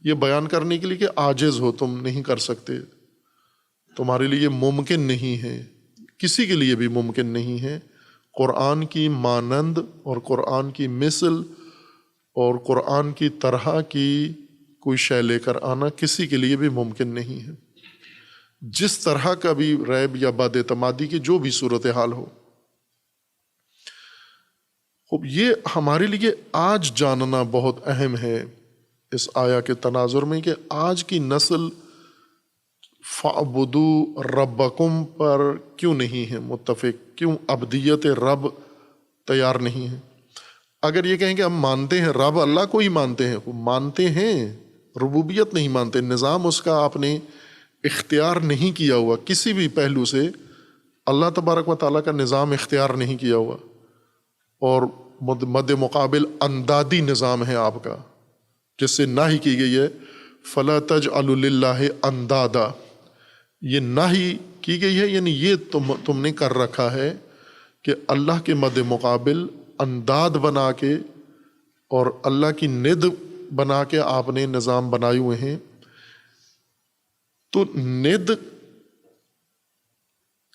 یہ بیان کرنے کے لیے کہ عاجز ہو، تم نہیں کر سکتے، تمہارے لیے ممکن نہیں ہے، کسی کے لیے بھی ممکن نہیں ہے قرآن کی مانند اور قرآن کی مثل اور قرآن کی طرح کی کوئی شے لے کر آنا کسی کے لیے بھی ممکن نہیں ہے، جس طرح کا بھی ریب یا بد اعتمادی کی جو بھی صورتحال ہو۔ خوب، یہ ہمارے لیے آج جاننا بہت اہم ہے اس آیا کے تناظر میں کہ آج کی نسل فَاعْبُدُوا رَبَّكُمْ پر کیوں نہیں ہے متفق، کیوں ابدیت رب تیار نہیں ہے۔ اگر یہ کہیں کہ ہم مانتے ہیں رب اللہ کو ہی مانتے ہیں، وہ مانتے ہیں، ربوبیت نہیں مانتے، نظام اس کا آپ نے اختیار نہیں کیا ہوا، کسی بھی پہلو سے اللہ تبارک و تعالیٰ کا نظام اختیار نہیں کیا ہوا، اور مد مقابل اندادی نظام ہے آپ کا، جس سے ناہی کی گئی ہے فَلَا تَجْعَلُوا لِلَّهِ أَنْدَادًا، یہ ناہی کی گئی ہے، یعنی یہ تم نے کر رکھا ہے کہ اللہ کے مد مقابل انداد بنا کے اور اللہ کی ند بنا کے آپ نے نظام بنائے ہوئے ہیں۔ تو ند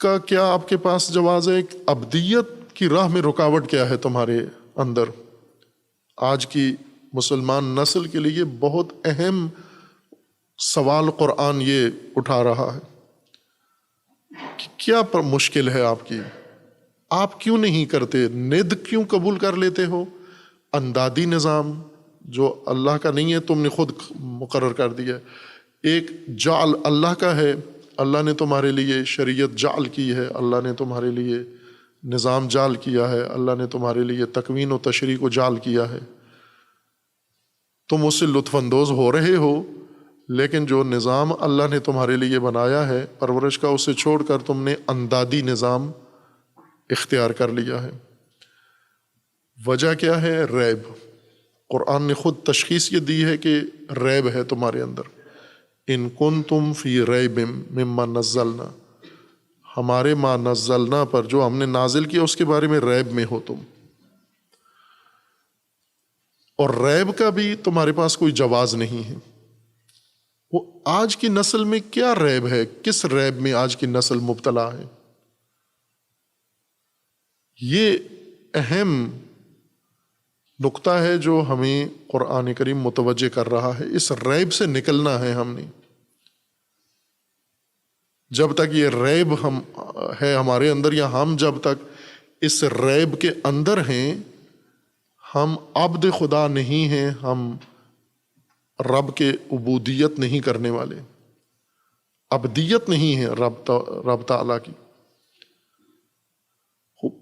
کا کیا آپ کے پاس جواز ہے؟ ابدیت کی راہ میں رکاوٹ کیا ہے تمہارے اندر؟ آج کی مسلمان نسل کے لیے بہت اہم سوال قرآن یہ اٹھا رہا ہے کہ کیا پر مشکل ہے آپ کی؟ آپ کیوں نہیں کرتے؟ ند کیوں قبول کر لیتے ہو؟ اندادی نظام جو اللہ کا نہیں ہے تم نے خود مقرر کر دیا ہے، ایک جعل اللہ کا ہے، اللہ نے تمہارے لیے شریعت جعل کی ہے، اللہ نے تمہارے لیے نظام جعل کیا ہے، اللہ نے تمہارے لیے تکوین و تشریح کو جعل کیا ہے، تم اس سے لطف اندوز ہو رہے ہو، لیکن جو نظام اللہ نے تمہارے لیے بنایا ہے پرورش کا، اسے چھوڑ کر تم نے اندادی نظام اختیار کر لیا ہے۔ وجہ کیا ہے؟ ریب۔ قرآن نے خود تشخیص یہ دی ہے کہ ریب ہے تمہارے اندر، ان کنتم فی ریب مما نزلنا، ہمارے ما نزلنا پر، جو ہم نے نازل کیا اس کے بارے میں ریب میں ہو تم، اور ریب کا بھی تمہارے پاس کوئی جواز نہیں ہے۔ وہ آج کی نسل میں کیا ریب ہے؟ کس ریب میں آج کی نسل مبتلا ہے؟ یہ اہم نقطہ ہے جو ہمیں قرآن کریم متوجہ کر رہا ہے۔ اس ریب سے نکلنا ہے ہم نے۔ جب تک یہ ریب ہے ہمارے اندر، یا ہم جب تک اس ریب کے اندر ہیں، ہم عبد خدا نہیں ہیں، ہم رب کے عبودیت نہیں کرنے والے، عبدیت نہیں ہے رب تعالیٰ کی۔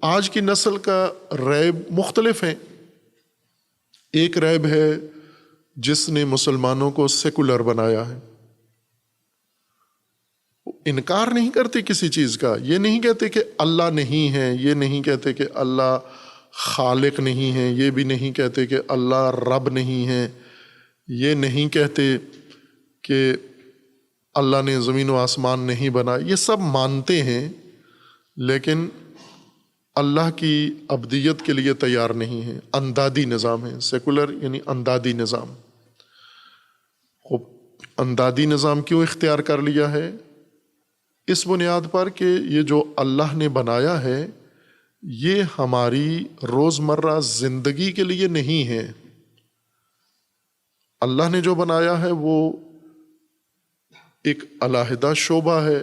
آج کی نسل کا ریب مختلف ہے۔ ایک ریب ہے جس نے مسلمانوں کو سیکولر بنایا ہے، انکار نہیں کرتے کسی چیز کا، یہ نہیں کہتے کہ اللہ نہیں ہے، یہ نہیں کہتے کہ اللہ خالق نہیں ہے، یہ بھی نہیں کہتے کہ اللہ رب نہیں ہے، یہ نہیں کہتے کہ اللہ نے زمین و آسمان نہیں بنا، یہ سب مانتے ہیں لیکن اللہ کی عبدیت کے لیے تیار نہیں ہے۔ اندادی نظام ہے، سیکولر یعنی اندادی نظام۔ اندادی نظام کیوں اختیار کر لیا ہے؟ اس بنیاد پر کہ یہ جو اللہ نے بنایا ہے یہ ہماری روزمرہ زندگی کے لیے نہیں ہے۔ اللہ نے جو بنایا ہے وہ ایک علیحدہ شعبہ ہے،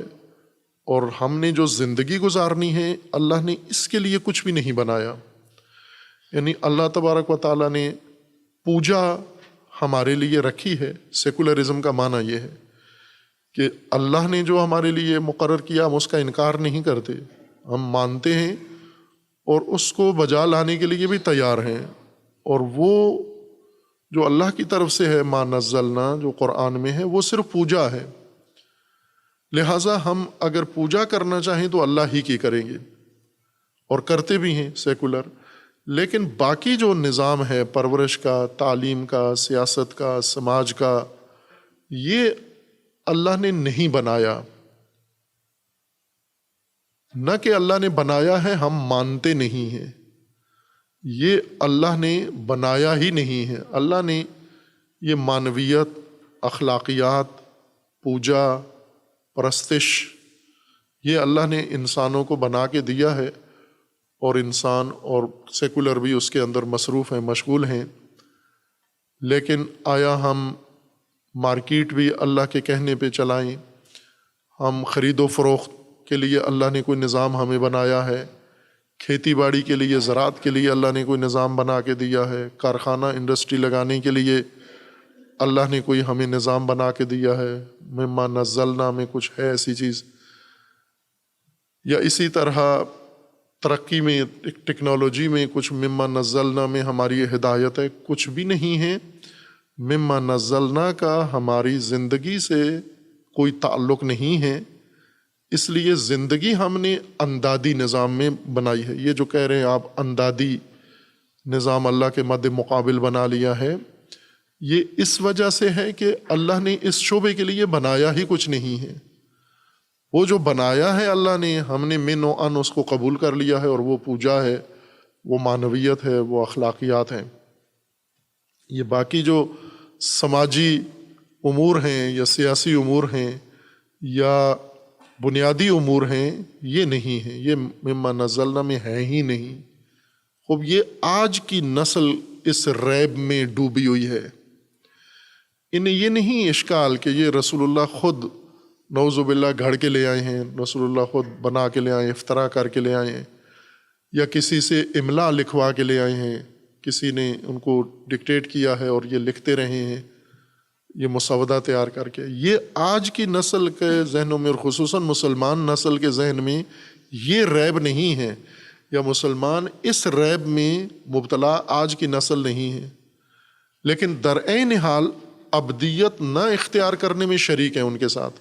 اور ہم نے جو زندگی گزارنی ہے اللہ نے اس کے لیے کچھ بھی نہیں بنایا۔ یعنی اللہ تبارک و تعالیٰ نے پوجا ہمارے لیے رکھی ہے۔ سیکولرزم کا معنی یہ ہے کہ اللہ نے جو ہمارے لیے مقرر کیا ہم اس کا انکار نہیں کرتے، ہم مانتے ہیں اور اس کو بجا لانے کے لیے بھی تیار ہیں، اور وہ جو اللہ کی طرف سے ہے ما نزلنا جو قرآن میں ہے وہ صرف پوجا ہے۔ لہٰذا ہم اگر پوجا کرنا چاہیں تو اللہ ہی کی کریں گے، اور کرتے بھی ہیں سیکولر، لیکن باقی جو نظام ہے پرورش کا، تعلیم کا، سیاست کا، سماج کا، یہ اللہ نے نہیں بنایا۔ نہ کہ اللہ نے بنایا ہے، ہم مانتے نہیں ہیں، یہ اللہ نے بنایا ہی نہیں ہے۔ اللہ نے یہ معنویت، اخلاقیات، پوجا، پرستش، یہ اللہ نے انسانوں کو بنا کے دیا ہے، اور انسان اور سیکولر بھی اس کے اندر مصروف ہیں، مشغول ہیں۔ لیکن آیا ہم مارکیٹ بھی اللہ کے کہنے پہ چلائیں؟ ہم خرید و فروخت کے لیے اللہ نے کوئی نظام ہمیں بنایا ہے، کھیتی باڑی کے لیے، زراعت کے لیے اللہ نے کوئی نظام بنا کے دیا ہے، کارخانہ انڈسٹری لگانے کے لیے اللہ نے کوئی ہمیں نظام بنا کے دیا ہے، مما نزلنا میں کچھ ہے ایسی چیز؟ یا اسی طرح ترقی میں، ٹیکنالوجی میں کچھ مما نزلنا میں ہماری ہدایت ہے؟ کچھ بھی نہیں ہے۔ مما نزلنا کا ہماری زندگی سے کوئی تعلق نہیں ہے، اس لیے زندگی ہم نے اندادی نظام میں بنائی ہے۔ یہ جو کہہ رہے ہیں آپ اندادی نظام اللہ کے مد مقابل بنا لیا ہے، یہ اس وجہ سے ہے کہ اللہ نے اس شعبے کے لیے بنایا ہی کچھ نہیں ہے۔ وہ جو بنایا ہے اللہ نے، ہم نے من و ان اس کو قبول کر لیا ہے، اور وہ پوجا ہے، وہ معنویت ہے، وہ اخلاقیات ہیں۔ یہ باقی جو سماجی امور ہیں یا سیاسی امور ہیں یا بنیادی امور ہیں، یہ نہیں ہیں، یہ مما نزلنا میں ہے ہی نہیں۔ خوب یہ آج کی نسل اس ریب میں ڈوبی ہوئی ہے۔ انہیں یہ نہیں اشکال کہ یہ رسول اللہ خود نعوذ باللہ گھڑ کے لے آئے ہیں، رسول اللہ خود بنا کے لے آئے، افترا کر کے لے آئے ہیں، یا کسی سے املا لکھوا کے لے آئے ہیں، کسی نے ان کو ڈکٹیٹ کیا ہے اور یہ لکھتے رہے ہیں، یہ مسودہ تیار کر کے۔ یہ آج کی نسل کے ذہنوں میں، اور خصوصاً مسلمان نسل کے ذہن میں یہ ریب نہیں ہے۔ یا مسلمان اس ریب میں مبتلا آج کی نسل نہیں ہے، لیکن درعین حال ابدیت نہ اختیار کرنے میں شریک ہیں ان کے ساتھ۔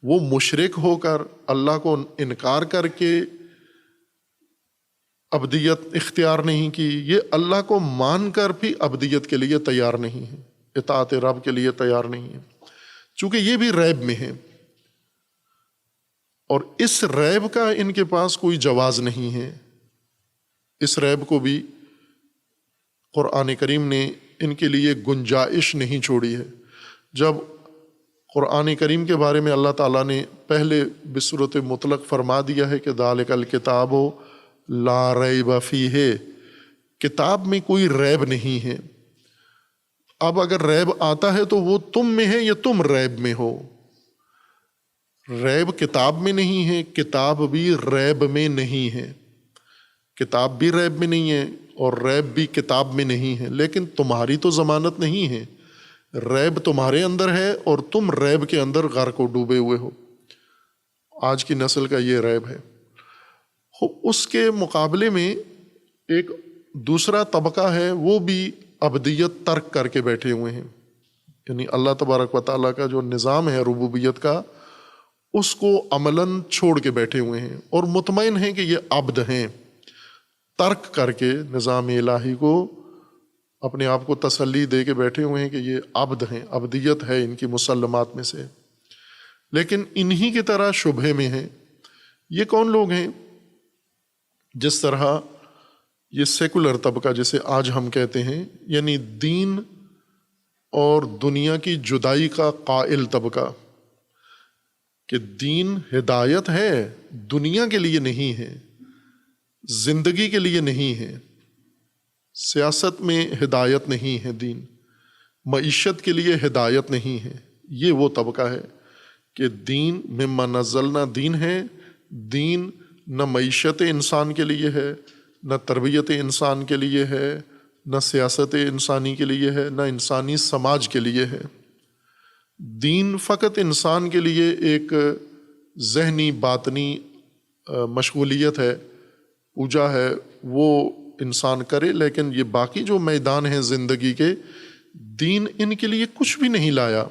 وہ مشرک ہو کر اللہ کو انکار کر کے ابدیت اختیار نہیں کی، یہ اللہ کو مان کر بھی ابدیت کے لیے تیار نہیں ہے، اطاعت رب کے لیے تیار نہیں ہے، چونکہ یہ بھی ریب میں ہے، اور اس ریب کا ان کے پاس کوئی جواز نہیں ہے۔ اس ریب کو بھی قرآن کریم نے ان کے لیے گنجائش نہیں چھوڑی ہے۔ جب قرآن کریم کے بارے میں اللہ تعالیٰ نے پہلے بصورت مطلق فرما دیا ہے کہ ذالک الکتاب لا ریب فیہ، کتاب میں کوئی ریب نہیں ہے۔ اب اگر ریب آتا ہے تو وہ تم میں ہے یا تم ریب میں ہو۔ ریب کتاب میں نہیں ہے، کتاب بھی ریب میں نہیں ہے، کتاب بھی ریب میں نہیں ہے اور ریب بھی کتاب میں نہیں ہے، لیکن تمہاری تو ضمانت نہیں ہے۔ ریب تمہارے اندر ہے اور تم ریب کے اندر غرق و ڈوبے ہوئے ہو۔ آج کی نسل کا یہ ریب ہے۔ اس کے مقابلے میں ایک دوسرا طبقہ ہے، وہ بھی ابدیت ترک کر کے بیٹھے ہوئے ہیں، یعنی اللہ تبارک و تعالیٰ کا جو نظام ہے ربوبیت کا، اس کو عملاً چھوڑ کے بیٹھے ہوئے ہیں اور مطمئن ہیں کہ یہ عبد ہیں، ترک کر کے نظام الہی کو اپنے آپ کو تسلی دے کے بیٹھے ہوئے ہیں کہ یہ عبد ہیں، عبدیت ہے ان کی مسلمات میں سے، لیکن انہی کی طرح شبہے میں ہیں۔ یہ کون لوگ ہیں؟ جس طرح یہ سیکولر طبقہ جسے آج ہم کہتے ہیں، یعنی دین اور دنیا کی جدائی کا قائل طبقہ، کہ دین ہدایت ہے، دنیا کے لیے نہیں ہے، زندگی کے لیے نہیں ہے، سیاست میں ہدایت نہیں ہے، دین معیشت کے لیے ہدایت نہیں ہے۔ یہ وہ طبقہ ہے کہ دین مما نزلنا دین ہے، دین نہ معیشت انسان کے لیے ہے، نہ تربیت انسان کے لیے ہے، نہ سیاست انسانی کے لیے ہے، نہ انسانی سماج کے لیے ہے۔ دین فقط انسان کے لیے ایک ذہنی باطنی مشغولیت ہے، پوجا ہے، وہ انسان کرے، لیکن یہ باقی جو میدان ہیں زندگی کے، دین ان کے لیے کچھ بھی نہیں لایا۔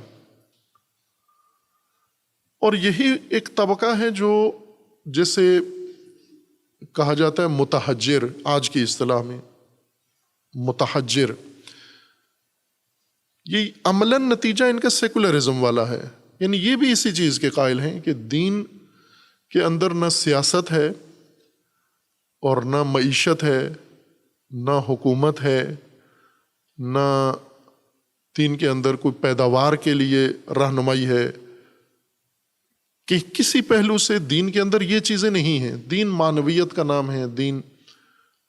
اور یہی ایک طبقہ ہے جو جسے کہا جاتا ہے متحجر، آج کی اصطلاح میں متحجر، یہ عملاً نتیجہ ان کا سیکولرزم والا ہے، یعنی یہ بھی اسی چیز کے قائل ہیں کہ دین کے اندر نہ سیاست ہے اور نہ معیشت ہے، نہ حکومت ہے، نہ دین کے اندر کوئی پیداوار کے لیے رہنمائی ہے، کہ کسی پہلو سے دین کے اندر یہ چیزیں نہیں ہیں۔ دین معنویت کا نام ہے، دین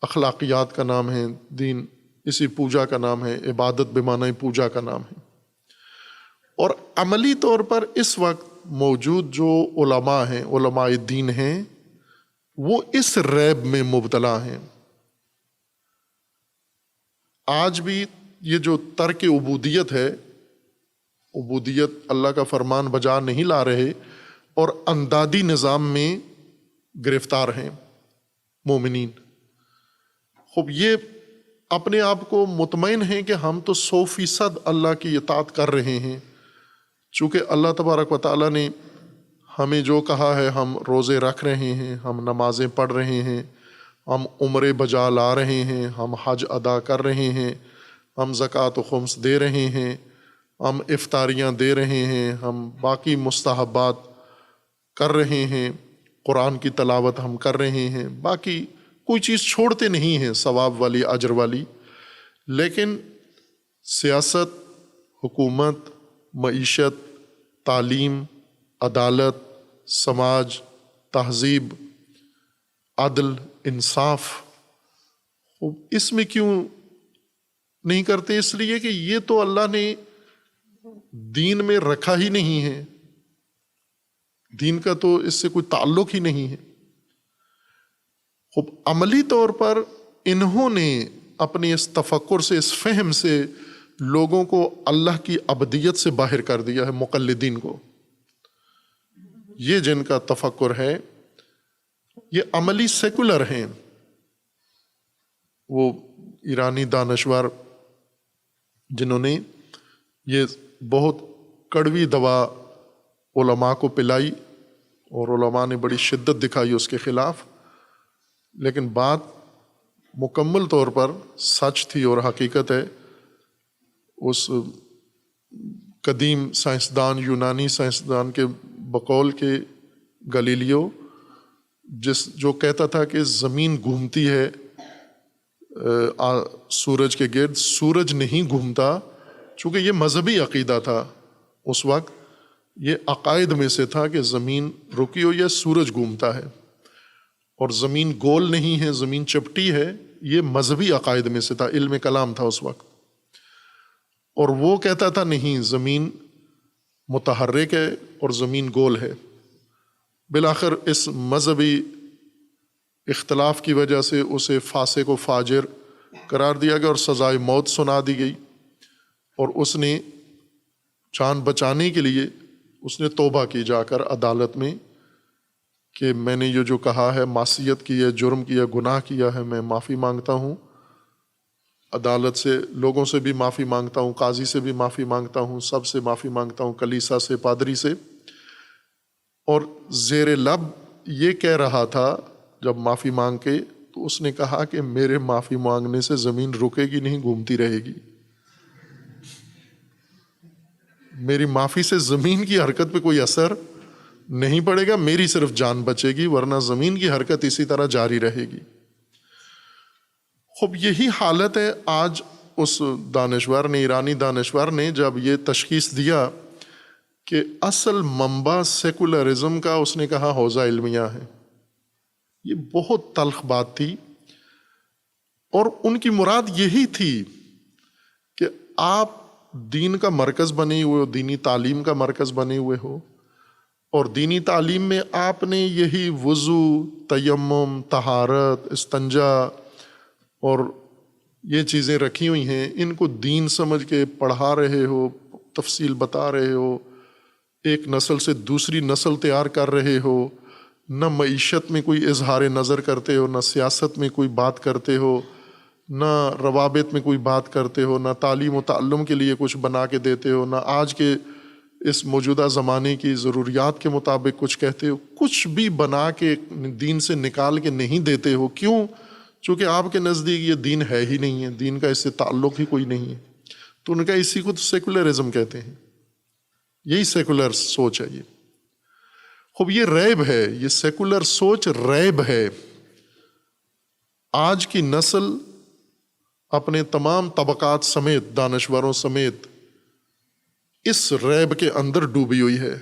اخلاقیات کا نام ہے، دین اسی پوجا کا نام ہے، عبادت بمعنی پوجا کا نام ہے۔ اور عملی طور پر اس وقت موجود جو علماء ہیں، علماء دین ہیں، وہ اس ریب میں مبتلا ہیں۔ آج بھی یہ جو ترک عبودیت ہے، عبودیت اللہ کا فرمان بجا نہیں لا رہے اور اندادی نظام میں گرفتار ہیں مومنین، خوب یہ اپنے آپ کو مطمئن ہیں کہ ہم تو 100% اللہ کی اطاعت کر رہے ہیں، چونکہ اللہ تبارک و تعالیٰ نے ہمیں جو کہا ہے، ہم روزے رکھ رہے ہیں، ہم نمازیں پڑھ رہے ہیں، ہم عمرے بجا لا رہے ہیں، ہم حج ادا کر رہے ہیں، ہم زکوٰۃ و خمس دے رہے ہیں، ہم افطاریاں دے رہے ہیں، ہم باقی مستحبات کر رہے ہیں، قرآن کی تلاوت ہم کر رہے ہیں، باقی کوئی چیز چھوڑتے نہیں ہیں ثواب والی، اجر والی، لیکن سیاست، حکومت، معیشت، تعلیم، عدالت، سماج، تہذیب، عدل، انصاف، اس میں کیوں نہیں کرتے؟ اس لیے کہ یہ تو اللہ نے دین میں رکھا ہی نہیں ہے، دین کا تو اس سے کوئی تعلق ہی نہیں ہے۔ خوب عملی طور پر انہوں نے اپنے اس تفکر سے، اس فہم سے لوگوں کو اللہ کی عبدیت سے باہر کر دیا ہے، مقلدین کو۔ یہ جن کا تفکر ہے، یہ عملی سیکولر ہیں، وہ ایرانی دانشور جنہوں نے یہ بہت کڑوی دوا علماء کو پلائی اور علماء نے بڑی شدت دکھائی اس کے خلاف، لیکن بات مکمل طور پر سچ تھی اور حقیقت ہے۔ اس قدیم سائنسدان، یونانی سائنسدان کے بقول کے گلیلیو جو کہتا تھا کہ زمین گھومتی ہے سورج کے گرد، سورج نہیں گھومتا، چونکہ یہ مذہبی عقیدہ تھا اس وقت، یہ عقائد میں سے تھا کہ زمین رکی ہو یا سورج گھومتا ہے، اور زمین گول نہیں ہے، زمین چپٹی ہے، یہ مذہبی عقائد میں سے تھا، علم کلام تھا اس وقت۔ اور وہ کہتا تھا نہیں، زمین متحرک ہے اور زمین گول ہے۔ بالآخر اس مذہبی اختلاف کی وجہ سے اسے فاسق و فاجر قرار دیا گیا اور سزائے موت سنا دی گئی، اور اس نے جان بچانے کے لیے اس نے توبہ کی جا کر عدالت میں کہ میں نے یہ جو کہا ہے، معصیت کی ہے، جرم کیا، گناہ کیا ہے، میں معافی مانگتا ہوں، عدالت سے، لوگوں سے بھی معافی مانگتا ہوں، قاضی سے بھی معافی مانگتا ہوں، سب سے معافی مانگتا ہوں، کلیسا سے، پادری سے۔ اور زیر لب یہ کہہ رہا تھا جب معافی مانگ کے، تو اس نے کہا کہ میرے معافی مانگنے سے زمین رکے گی نہیں، گھومتی رہے گی، میری معافی سے زمین کی حرکت پہ کوئی اثر نہیں پڑے گا، میری صرف جان بچے گی، ورنہ زمین کی حرکت اسی طرح جاری رہے گی۔ خوب یہی حالت ہے آج اس دانشور نے، ایرانی دانشور نے جب یہ تشخیص دیا کہ اصل منبع سیکولرزم کا، اس نے کہا حوزہ علمیہ ہے۔ یہ بہت تلخ بات تھی، اور ان کی مراد یہی تھی کہ آپ دین کا مرکز بنے ہوئے ہو، دینی تعلیم کا مرکز بنے ہوئے ہو، اور دینی تعلیم میں آپ نے یہی وضو، تیمم، طہارت، استنجا اور یہ چیزیں رکھی ہوئی ہیں، ان کو دین سمجھ کے پڑھا رہے ہو، تفصیل بتا رہے ہو، ایک نسل سے دوسری نسل تیار کر رہے ہو، نہ معیشت میں کوئی اظہار نظر کرتے ہو، نہ سیاست میں کوئی بات کرتے ہو، نہ روابط میں کوئی بات کرتے ہو، نہ تعلیم و تعلم کے لیے کچھ بنا کے دیتے ہو، نہ آج کے اس موجودہ زمانے کی ضروریات کے مطابق کچھ کہتے ہو، کچھ بھی بنا کے دین سے نکال کے نہیں دیتے ہو۔ کیوں؟ چونکہ آپ کے نزدیک یہ دین ہے ہی نہیں ہے، دین کا اس سے تعلق ہی کوئی نہیں ہے، تو ان کا اسی کو سیکولرزم کہتے ہیں، یہی سیکولر سوچ ہے۔ یہ خوب یہ ریب ہے، یہ سیکولر سوچ ریب ہے۔ آج کی نسل اپنے تمام طبقات سمیت، دانشوروں سمیت، اس ریب کے اندر ڈوبی ہوئی ہے،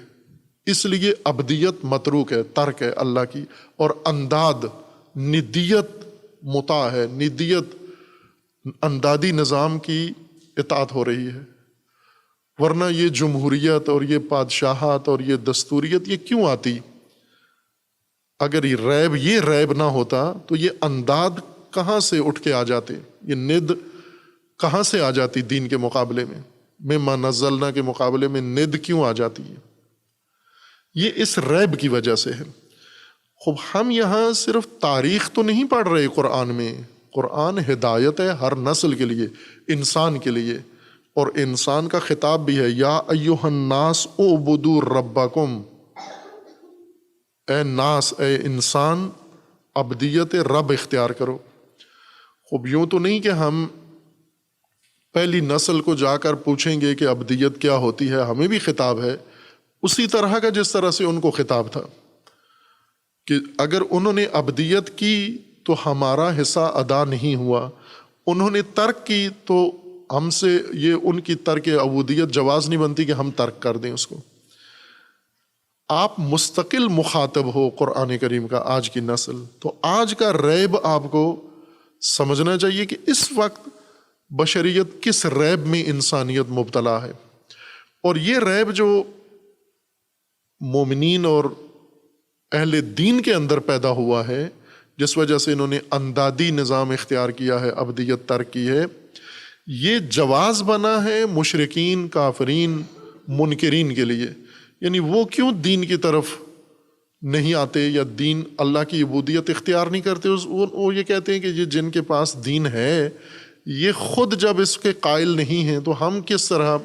اس لیے ابدیت متروک ہے، ترک ہے اللہ کی، اور انداد، ندیت مطاع ہے، ندیت اندادی نظام کی اطاعت ہو رہی ہے۔ ورنہ یہ جمہوریت اور یہ بادشاہت اور یہ دستوریت یہ کیوں آتی؟ اگر یہ ریب نہ ہوتا تو یہ انداد کہاں سے اٹھ کے آ جاتے، یہ ند کہاں سے آ جاتی دین کے مقابلے میں، مما نزلنا کے مقابلے میں ند کیوں آ جاتی ہے؟ یہ اس ریب کی وجہ سے ہے۔ خوب ہم یہاں صرف تاریخ تو نہیں پڑھ رہے قرآن میں، قرآن ہدایت ہے ہر نسل کے لیے، انسان کے لیے، اور انسان کا خطاب بھی ہے، یا ایھا الناس اعبدوا ربکم، اے ناس، اے انسان، عبدیت رب اختیار کرو۔ خوب یوں تو نہیں کہ ہم پہلی نسل کو جا کر پوچھیں گے کہ عبدیت کیا ہوتی ہے، ہمیں بھی خطاب ہے اسی طرح کا جس طرح سے ان کو خطاب تھا، کہ اگر انہوں نے عبدیت کی تو ہمارا حصہ ادا نہیں ہوا، انہوں نے ترک کی تو ہم سے یہ ان کی ترک عبودیت جواز نہیں بنتی کہ ہم ترک کر دیں اس کو۔ آپ مستقل مخاطب ہو قرآن کریم کا، آج کی نسل، تو آج کا ریب آپ کو سمجھنا چاہیے کہ اس وقت بشریت کس ریب میں انسانیت مبتلا ہے، اور یہ ریب جو مومنین اور اہل دین کے اندر پیدا ہوا ہے، جس وجہ سے انہوں نے اندادی نظام اختیار کیا ہے، عبدیت ترک کی ہے، یہ جواز بنا ہے مشرکین، کافرین، منکرین کے لیے۔ یعنی وہ کیوں دین کی طرف نہیں آتے یا دین اللہ کی عبودیت اختیار نہیں کرتے، وہ یہ کہتے ہیں کہ یہ جن کے پاس دین ہے یہ خود جب اس کے قائل نہیں ہیں تو ہم کس طرح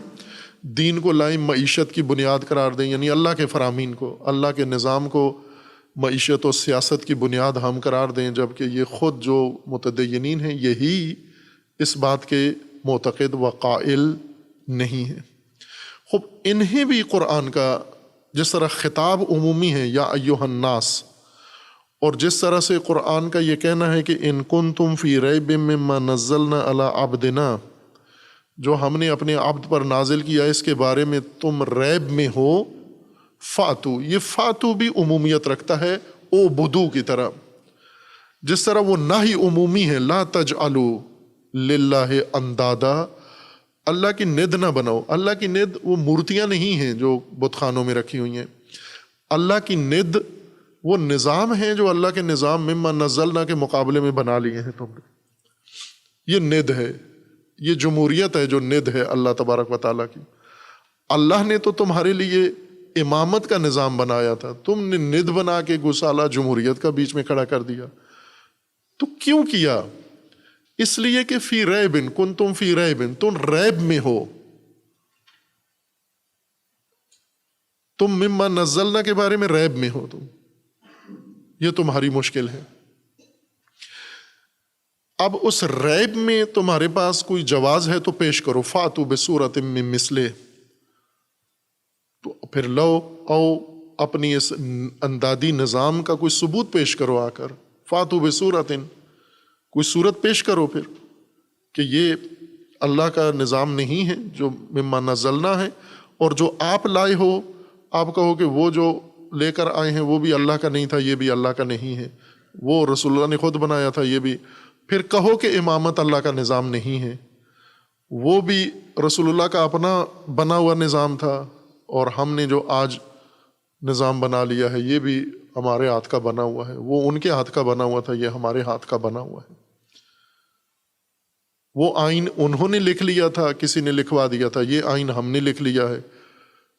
دین کو لائیں معیشت کی بنیاد قرار دیں، یعنی اللہ کے فرامین کو، اللہ کے نظام کو معیشت و سیاست کی بنیاد ہم قرار دیں، جبکہ یہ خود جو متدینین ہیں یہی اس بات کے معتقد و قائل نہیں ہیں۔ خب انہیں بھی قرآن کا جس طرح خطاب عمومی ہے یا ایھا الناس، اور جس طرح سے قرآن کا یہ کہنا ہے کہ ان کنتم فی ریب مما نزلنا علی عبدنا، جو ہم نے اپنے عبد پر نازل کیا اس کے بارے میں تم ریب میں ہو، فاتو، یہ فاتو بھی عمومیت رکھتا ہے او بدو کی طرح، جس طرح وہ نہی عمومی ہے لا تجعلوا للہ اندادا، اللہ کی ند نہ بناؤ۔ اللہ کی ند وہ مورتیاں نہیں ہیں جو بت خانوں میں رکھی ہوئی ہیں، اللہ کی ند وہ نظام ہیں جو اللہ کے نظام مما نزلنا کے مقابلے میں بنا لیے ہیں تم نے۔ یہ ند ہے، یہ جمہوریت ہے جو ند ہے اللہ تبارک و تعالیٰ کی۔ اللہ نے تو تمہارے لیے امامت کا نظام بنایا تھا، تم نے ند بنا کے گسالہ جمہوریت کا بیچ میں کھڑا کر دیا۔ تو کیوں کیا؟ اس لیے کہ فی ریب کنتم فی ریب، تم ریب میں ہو، تم مما نزلنا کے بارے میں ریب میں ہو، تم یہ تمہاری مشکل ہے۔ اب اس ریب میں تمہارے پاس کوئی جواز ہے تو پیش کرو، فاتو بصورت من مثلہ، تو پھر لو او اپنی اس اندادی نظام کا کوئی ثبوت پیش کرو آ کر، فاتو بصورت، کوئی صورت پیش کرو پھر کہ یہ اللہ کا نظام نہیں ہے جو مما نزلنا ہے، اور جو آپ لائے ہو آپ کہو کہ وہ جو لے کر آئے ہیں وہ بھی اللہ کا نہیں تھا، یہ بھی اللہ کا نہیں ہے، وہ رسول اللہ نے خود بنایا تھا، یہ بھی، پھر کہو کہ امامت اللہ کا نظام نہیں ہے، وہ بھی رسول اللہ کا اپنا بنا ہوا نظام تھا، اور ہم نے جو آج نظام بنا لیا ہے یہ بھی ہمارے ہاتھ کا بنا ہوا ہے، وہ ان کے ہاتھ کا بنا ہوا تھا، یہ ہمارے ہاتھ کا بنا ہوا ہے۔ وہ آئین انہوں نے لکھ لیا تھا، کسی نے لکھوا دیا تھا، یہ آئین ہم نے لکھ لیا ہے،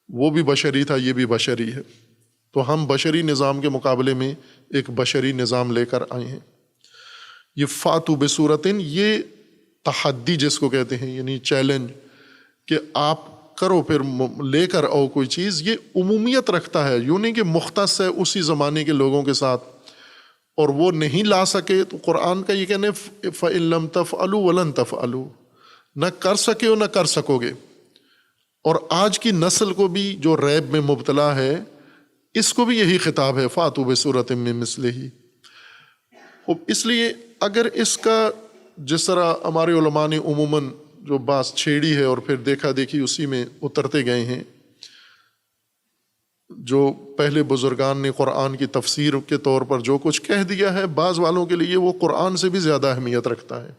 وہ بھی بشری تھا، یہ بھی بشری ہے، تو ہم بشری نظام کے مقابلے میں ایک بشری نظام لے کر آئے ہیں۔ یہ فاتو بصورتن، یہ تحدی جس کو کہتے ہیں، یعنی چیلنج کہ آپ کرو پھر لے کر آؤ کوئی چیز، یہ عمومیت رکھتا ہے، یوں نہیں کہ مختص ہے اسی زمانے کے لوگوں کے ساتھ، اور وہ نہیں لا سکے تو قرآن کا یہ کہنا ہے فَإِن لَمْ تَفْعَلُوا وَلَن تَفْعَلُوا، نہ کر سکے ہو نہ کر سکو گے۔ اور آج کی نسل کو بھی جو ریب میں مبتلا ہے اس کو بھی یہی خطاب ہے، فاتو بصورت من مثلہ۔ اس لیے اگر اس کا جس طرح ہمارے علماء نے عموماً جو بات چھیڑی ہے اور پھر دیکھا دیکھی اسی میں اترتے گئے ہیں، جو پہلے بزرگان نے قرآن کی تفسیر کے طور پر جو کچھ کہہ دیا ہے، بعض والوں کے لیے وہ قرآن سے بھی زیادہ اہمیت رکھتا ہے،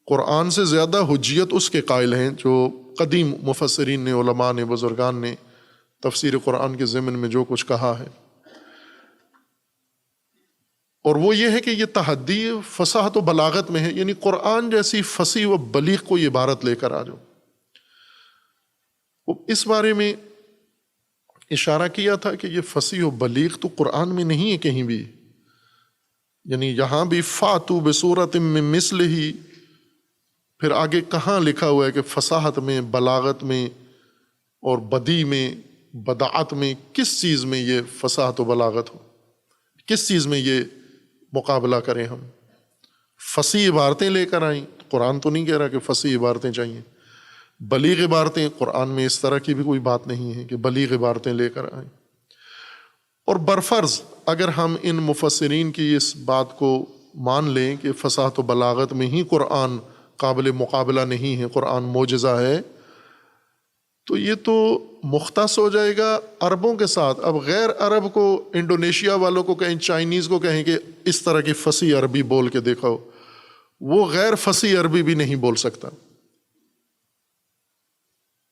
قرآن سے زیادہ حجیت اس کے قائل ہیں جو قدیم مفسرین نے، علماء نے، بزرگان نے تفسیر قرآن کے ضمن میں جو کچھ کہا ہے۔ اور وہ یہ ہے کہ یہ تحدی فصاحت و بلاغت میں ہے، یعنی قرآن جیسی فصیح و بلیغ کوئی عبارت لے کر آ جاؤ۔ اس بارے میں اشارہ کیا تھا کہ یہ فصیح و بلیغ تو قرآن میں نہیں ہے کہیں بھی، یعنی یہاں بھی فاتو بصورت من مثلہ، پھر آگے کہاں لکھا ہوا ہے کہ فصاحت میں، بلاغت میں اور بدیع میں، بدعت میں، کس چیز میں یہ فصاحت و بلاغت ہو، کس چیز میں یہ مقابلہ کریں ہم؟ فصیح عبارتیں لے کر آئیں، قرآن تو نہیں کہہ رہا کہ فصیح عبارتیں چاہیے، بلیغ عبارتیں، قرآن میں اس طرح کی بھی کوئی بات نہیں ہے کہ بلیغ عبارتیں لے کر آئیں۔ اور برفرض اگر ہم ان مفسرین کی اس بات کو مان لیں کہ فصاحت و بلاغت میں ہی قرآن قابل مقابلہ نہیں ہے، قرآن معجزہ ہے، تو یہ تو مختص ہو جائے گا عربوں کے ساتھ۔ اب غیر عرب کو، انڈونیشیا والوں کو کہیں، چائنیز کو کہیں کہ اس طرح کی فصیح عربی بول کے دیکھو، وہ غیر فصیح عربی بھی نہیں بول سکتا۔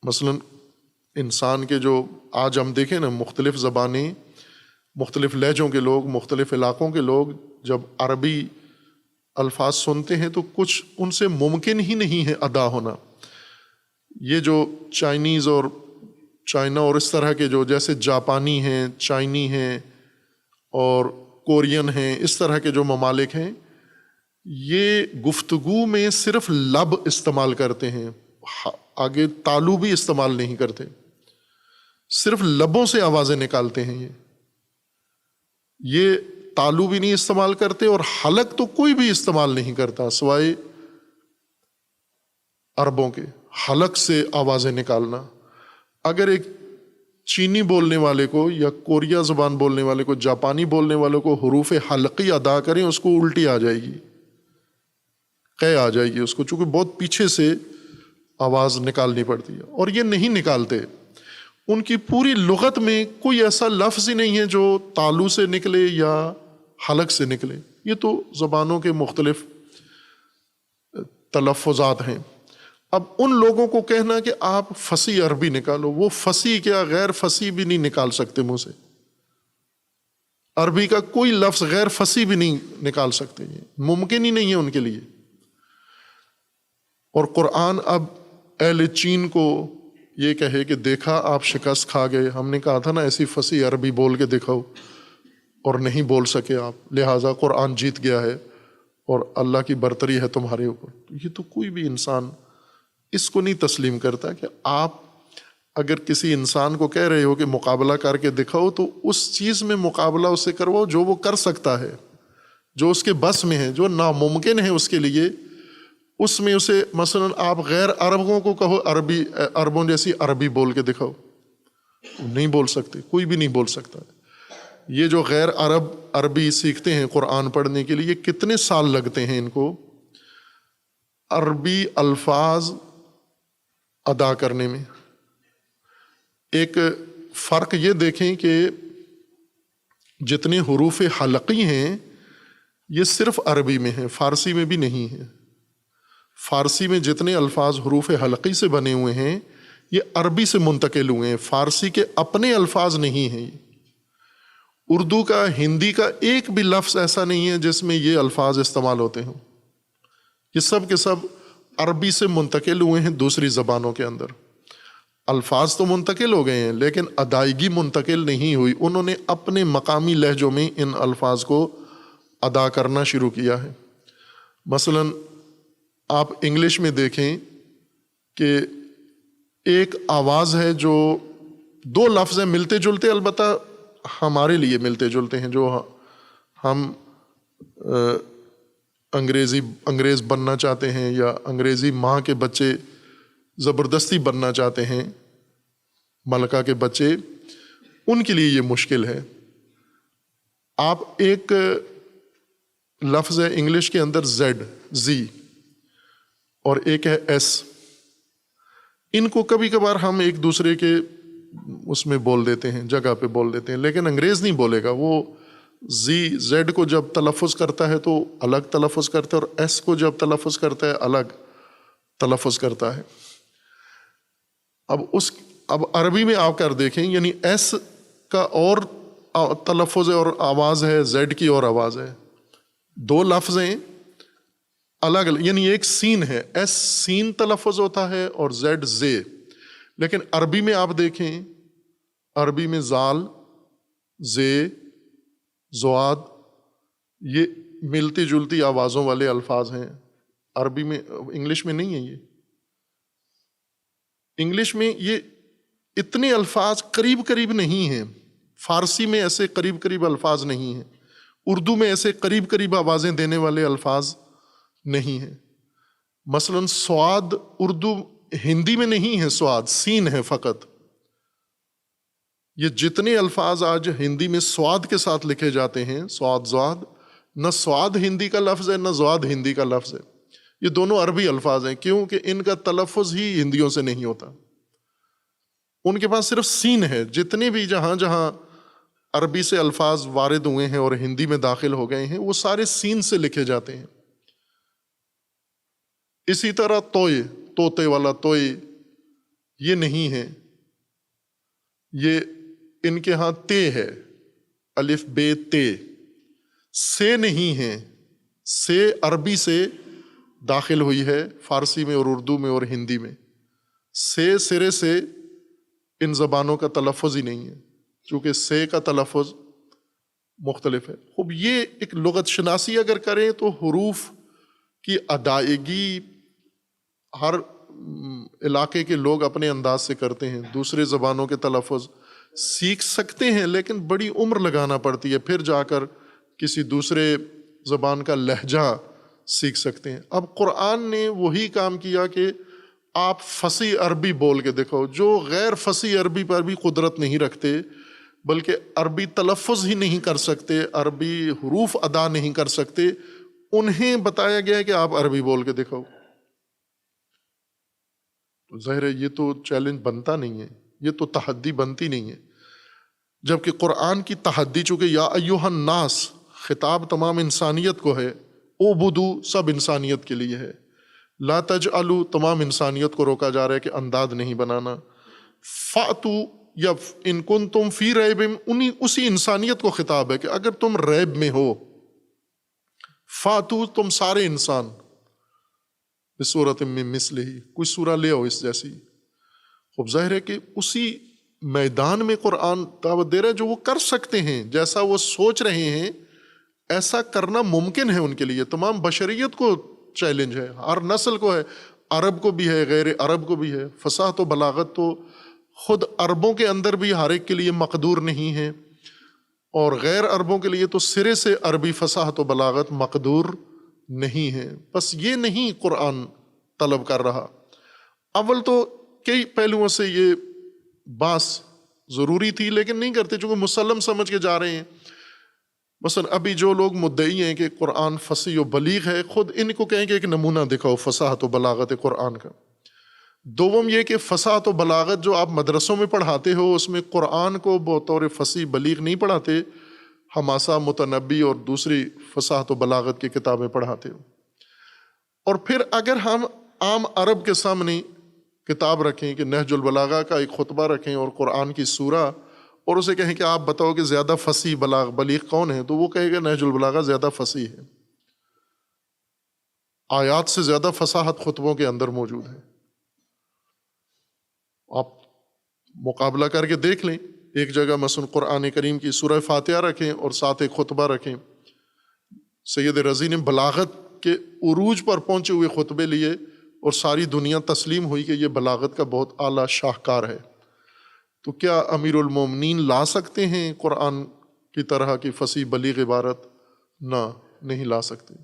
مثلا انسان کے جو آج ہم دیکھیں نا، مختلف زبانیں، مختلف لہجوں کے لوگ، مختلف علاقوں کے لوگ جب عربی الفاظ سنتے ہیں تو کچھ ان سے ممکن ہی نہیں ہے ادا ہونا۔ یہ جو چائنیز اور چائنا اور اس طرح کے جو جیسے جاپانی ہیں، چائنی ہیں اور کورین ہیں، اس طرح کے جو ممالک ہیں، یہ گفتگو میں صرف لب استعمال کرتے ہیں، آگے تالو بھی استعمال نہیں کرتے، صرف لبوں سے آوازیں نکالتے ہیں۔ یہ تالو بھی نہیں استعمال کرتے اور حلق تو کوئی بھی استعمال نہیں کرتا سوائے عربوں کے، حلق سے آوازیں نکالنا۔ اگر ایک چینی بولنے والے کو یا کوریا زبان بولنے والے کو، جاپانی بولنے والے کو حروف حلقی ادا کریں، اس کو الٹی آ جائے گی، قے آ جائے گی اس کو، چونکہ بہت پیچھے سے آواز نکالنی پڑتی ہے، اور یہ نہیں نکالتے۔ ان کی پوری لغت میں کوئی ایسا لفظ ہی نہیں ہے جو تالو سے نکلے یا حلق سے نکلے۔ یہ تو زبانوں کے مختلف تلفظات ہیں۔ اب ان لوگوں کو کہنا کہ آپ فصیح عربی نکالو، وہ فصیح کیا غیر فصیح بھی نہیں نکال سکتے منہ سے، عربی کا کوئی لفظ غیر فصیح بھی نہیں نکال سکتے، یہ ممکن ہی نہیں ہے ان کے لیے۔ اور قرآن اب اہل چین کو یہ کہے کہ دیکھا آپ شکست کھا گئے، ہم نے کہا تھا نا ایسی فصیح عربی بول کے دکھاؤ، اور نہیں بول سکے آپ، لہٰذا قرآن جیت گیا ہے اور اللہ کی برتری ہے تمہارے اوپر۔ یہ تو کوئی بھی انسان اس کو نہیں تسلیم کرتا کہ آپ اگر کسی انسان کو کہہ رہے ہو کہ مقابلہ کر کے دکھاؤ، تو اس چیز میں مقابلہ اس سے کرواؤ جو وہ کر سکتا ہے، جو اس کے بس میں ہے، جو ناممکن ہے اس کے لیے، اس میں اسے مثلا آپ غیر عربوں کو کہو عربوں جیسی عربی بول کے دکھاؤ، نہیں بول سکتے، کوئی بھی نہیں بول سکتا۔ یہ جو غیر عرب عربی سیکھتے ہیں قرآن پڑھنے کے لیے، کتنے سال لگتے ہیں ان کو عربی الفاظ ادا کرنے میں۔ ایک فرق یہ دیکھیں کہ جتنے حروف حلقی ہیں یہ صرف عربی میں ہیں، فارسی میں بھی نہیں ہے۔ فارسی میں جتنے الفاظ حروف حلقی سے بنے ہوئے ہیں یہ عربی سے منتقل ہوئے ہیں، فارسی کے اپنے الفاظ نہیں ہیں۔ اردو کا، ہندی کا ایک بھی لفظ ایسا نہیں ہے جس میں یہ الفاظ استعمال ہوتے ہوں، یہ سب کے سب عربی سے منتقل ہوئے ہیں دوسری زبانوں کے اندر۔ الفاظ تو منتقل ہو گئے ہیں لیکن ادائیگی منتقل نہیں ہوئی، انہوں نے اپنے مقامی لہجوں میں ان الفاظ کو ادا کرنا شروع کیا ہے۔ مثلا آپ انگلش میں دیکھیں کہ ایک آواز ہے جو دو لفظ ہیں ملتے جلتے، البتہ ہمارے لیے ملتے جلتے ہیں، جو ہم انگریز بننا چاہتے ہیں یا انگریزی ماں کے بچے زبردستی بننا چاہتے ہیں، ملکہ کے بچے، ان کے لیے یہ مشکل ہے۔ آپ ایک لفظ ہے انگلش کے اندر زی اور ایک ہے ایس، ان کو کبھی کبھار ہم ایک دوسرے کے اس میں بول دیتے ہیں، جگہ پہ بول دیتے ہیں، لیکن انگریز نہیں بولے گا۔ وہ زیڈ کو جب تلفظ کرتا ہے تو الگ تلفظ کرتا ہے، اور ایس کو جب تلفظ کرتا ہے الگ تلفظ کرتا ہے۔ اب عربی میں آپ کر دیکھیں، یعنی ایس کا اور تلفظ ہے اور آواز ہے، زیڈ کی اور آواز ہے، دو لفظ ہیں الگ الگ، یعنی ایک سین ہے، ایس سین تلفظ ہوتا ہے اور زیڈ زے، لیکن عربی میں آپ دیکھیں، عربی میں زال، زے، زواد، یہ ملتی جلتی آوازوں والے الفاظ ہیں عربی میں، انگلش میں نہیں ہے۔ یہ انگلش میں یہ اتنے الفاظ قریب قریب نہیں ہیں، فارسی میں ایسے قریب قریب الفاظ نہیں ہیں، اردو میں ایسے قریب قریب آوازیں دینے والے الفاظ نہیں ہیں۔ مثلا سواد اردو ہندی میں نہیں ہے، سواد سین ہے فقط۔ یہ جتنے الفاظ آج ہندی میں سواد کے ساتھ لکھے جاتے ہیں، سواد زواد، نہ سواد ہندی کا لفظ ہے نہ زواد ہندی کا لفظ ہے، یہ دونوں عربی الفاظ ہیں، کیونکہ ان کا تلفظ ہی ہندیوں سے نہیں ہوتا، ان کے پاس صرف سین ہے۔ جتنے بھی جہاں جہاں عربی سے الفاظ وارد ہوئے ہیں اور ہندی میں داخل ہو گئے ہیں، وہ سارے سین سے لکھے جاتے ہیں۔ اسی طرح توئے، طوطے والا توئے، یہ نہیں ہے، یہ ان کے ہاں تے ہے، الف بے تے، سے نہیں ہے، سے عربی سے داخل ہوئی ہے فارسی میں اور اردو میں اور ہندی میں، سے سرے سے ان زبانوں کا تلفظ ہی نہیں ہے، چونکہ سے کا تلفظ مختلف ہے۔ خوب یہ ایک لغت شناسی اگر کریں تو حروف کی ادائیگی ہر علاقے کے لوگ اپنے انداز سے کرتے ہیں، دوسرے زبانوں کے تلفظ سیکھ سکتے ہیں لیکن بڑی عمر لگانا پڑتی ہے، پھر جا کر کسی دوسرے زبان کا لہجہ سیکھ سکتے ہیں۔ اب قرآن نے وہی کام کیا کہ آپ فصیح عربی بول کے دکھاؤ۔ جو غیر فصیح عربی پر بھی قدرت نہیں رکھتے، بلکہ عربی تلفظ ہی نہیں کر سکتے، عربی حروف ادا نہیں کر سکتے، انہیں بتایا گیا ہے کہ آپ عربی بول کے دکھاؤ۔ تو ظاہر ہے یہ تو چیلنج بنتا نہیں ہے، یہ تو تحدی بنتی نہیں ہے، جبکہ قرآن کی تحدی چونکہ یا ایھا الناس خطاب تمام انسانیت کو ہے، اعبدو سب انسانیت کے لیے ہے، لا تجعلوا تمام انسانیت کو روکا جا رہا ہے کہ انداز نہیں بنانا، فاتو یا ان کنتم فی ریب، اسی انسانیت کو خطاب ہے کہ اگر تم ریب میں ہو، فاتو تم سارے انسان بصورت من مثلہ، کوئی سورہ لے آؤ اس جیسی۔ خوب ظاہر ہے کہ اسی میدان میں قرآن دعوت دے رہا ہے جو وہ کر سکتے ہیں، جیسا وہ سوچ رہے ہیں ایسا کرنا ممکن ہے ان کے لیے۔ تمام بشریت کو چیلنج ہے، ہر نسل کو ہے، عرب کو بھی ہے، غیر عرب کو بھی ہے۔ فصاحت و بلاغت تو خود عربوں کے اندر بھی ہر ایک کے لیے مقدور نہیں ہے، اور غیر عربوں کے لیے تو سرے سے عربی فصاحت و بلاغت مقدور نہیں ہے۔ بس یہ نہیں قرآن طلب کر رہا۔ اول تو کئی پہلوؤں سے یہ باس ضروری تھی لیکن نہیں کرتے، چونکہ مسلم سمجھ کے جا رہے ہیں۔ مثلا ابھی جو لوگ مدعی ہیں کہ قرآن فصیح و بلیغ ہے، خود ان کو کہیں کہ ایک نمونہ دکھاؤ فصاحت و بلاغت قرآن کا۔ دوم یہ کہ فصاحت و بلاغت جو آپ مدرسوں میں پڑھاتے ہو اس میں قرآن کو بطور فصیح بلیغ نہیں پڑھاتے، حماسہ، متنبی اور دوسری فصاحت و بلاغت کی کتابیں پڑھاتے ہو۔ اور پھر اگر ہم عام عرب کے سامنے کتاب رکھیں کہ نہج البلاغہ کا ایک خطبہ رکھیں اور قرآن کی سورہ، اور اسے کہیں کہ آپ بتاؤ کہ زیادہ فصیح بلیغ کون ہے، تو وہ کہے گا نہج البلاغہ زیادہ فصیح ہے، آیات سے زیادہ فصاحت خطبوں کے اندر موجود ہے۔ آپ مقابلہ کر کے دیکھ لیں، ایک جگہ مثلا قرآن کریم کی سورہ فاتحہ رکھیں اور ساتھ ایک خطبہ رکھیں۔ سید رضی نے بلاغت کے عروج پر پہنچے ہوئے خطبے لیے اور ساری دنیا تسلیم ہوئی کہ یہ بلاغت کا بہت اعلیٰ شاہکار ہے۔ تو کیا امیر المومنین لا سکتے ہیں قرآن کی طرح کی فصیح بلیغ عبارت؟ نہ، نہیں لا سکتے۔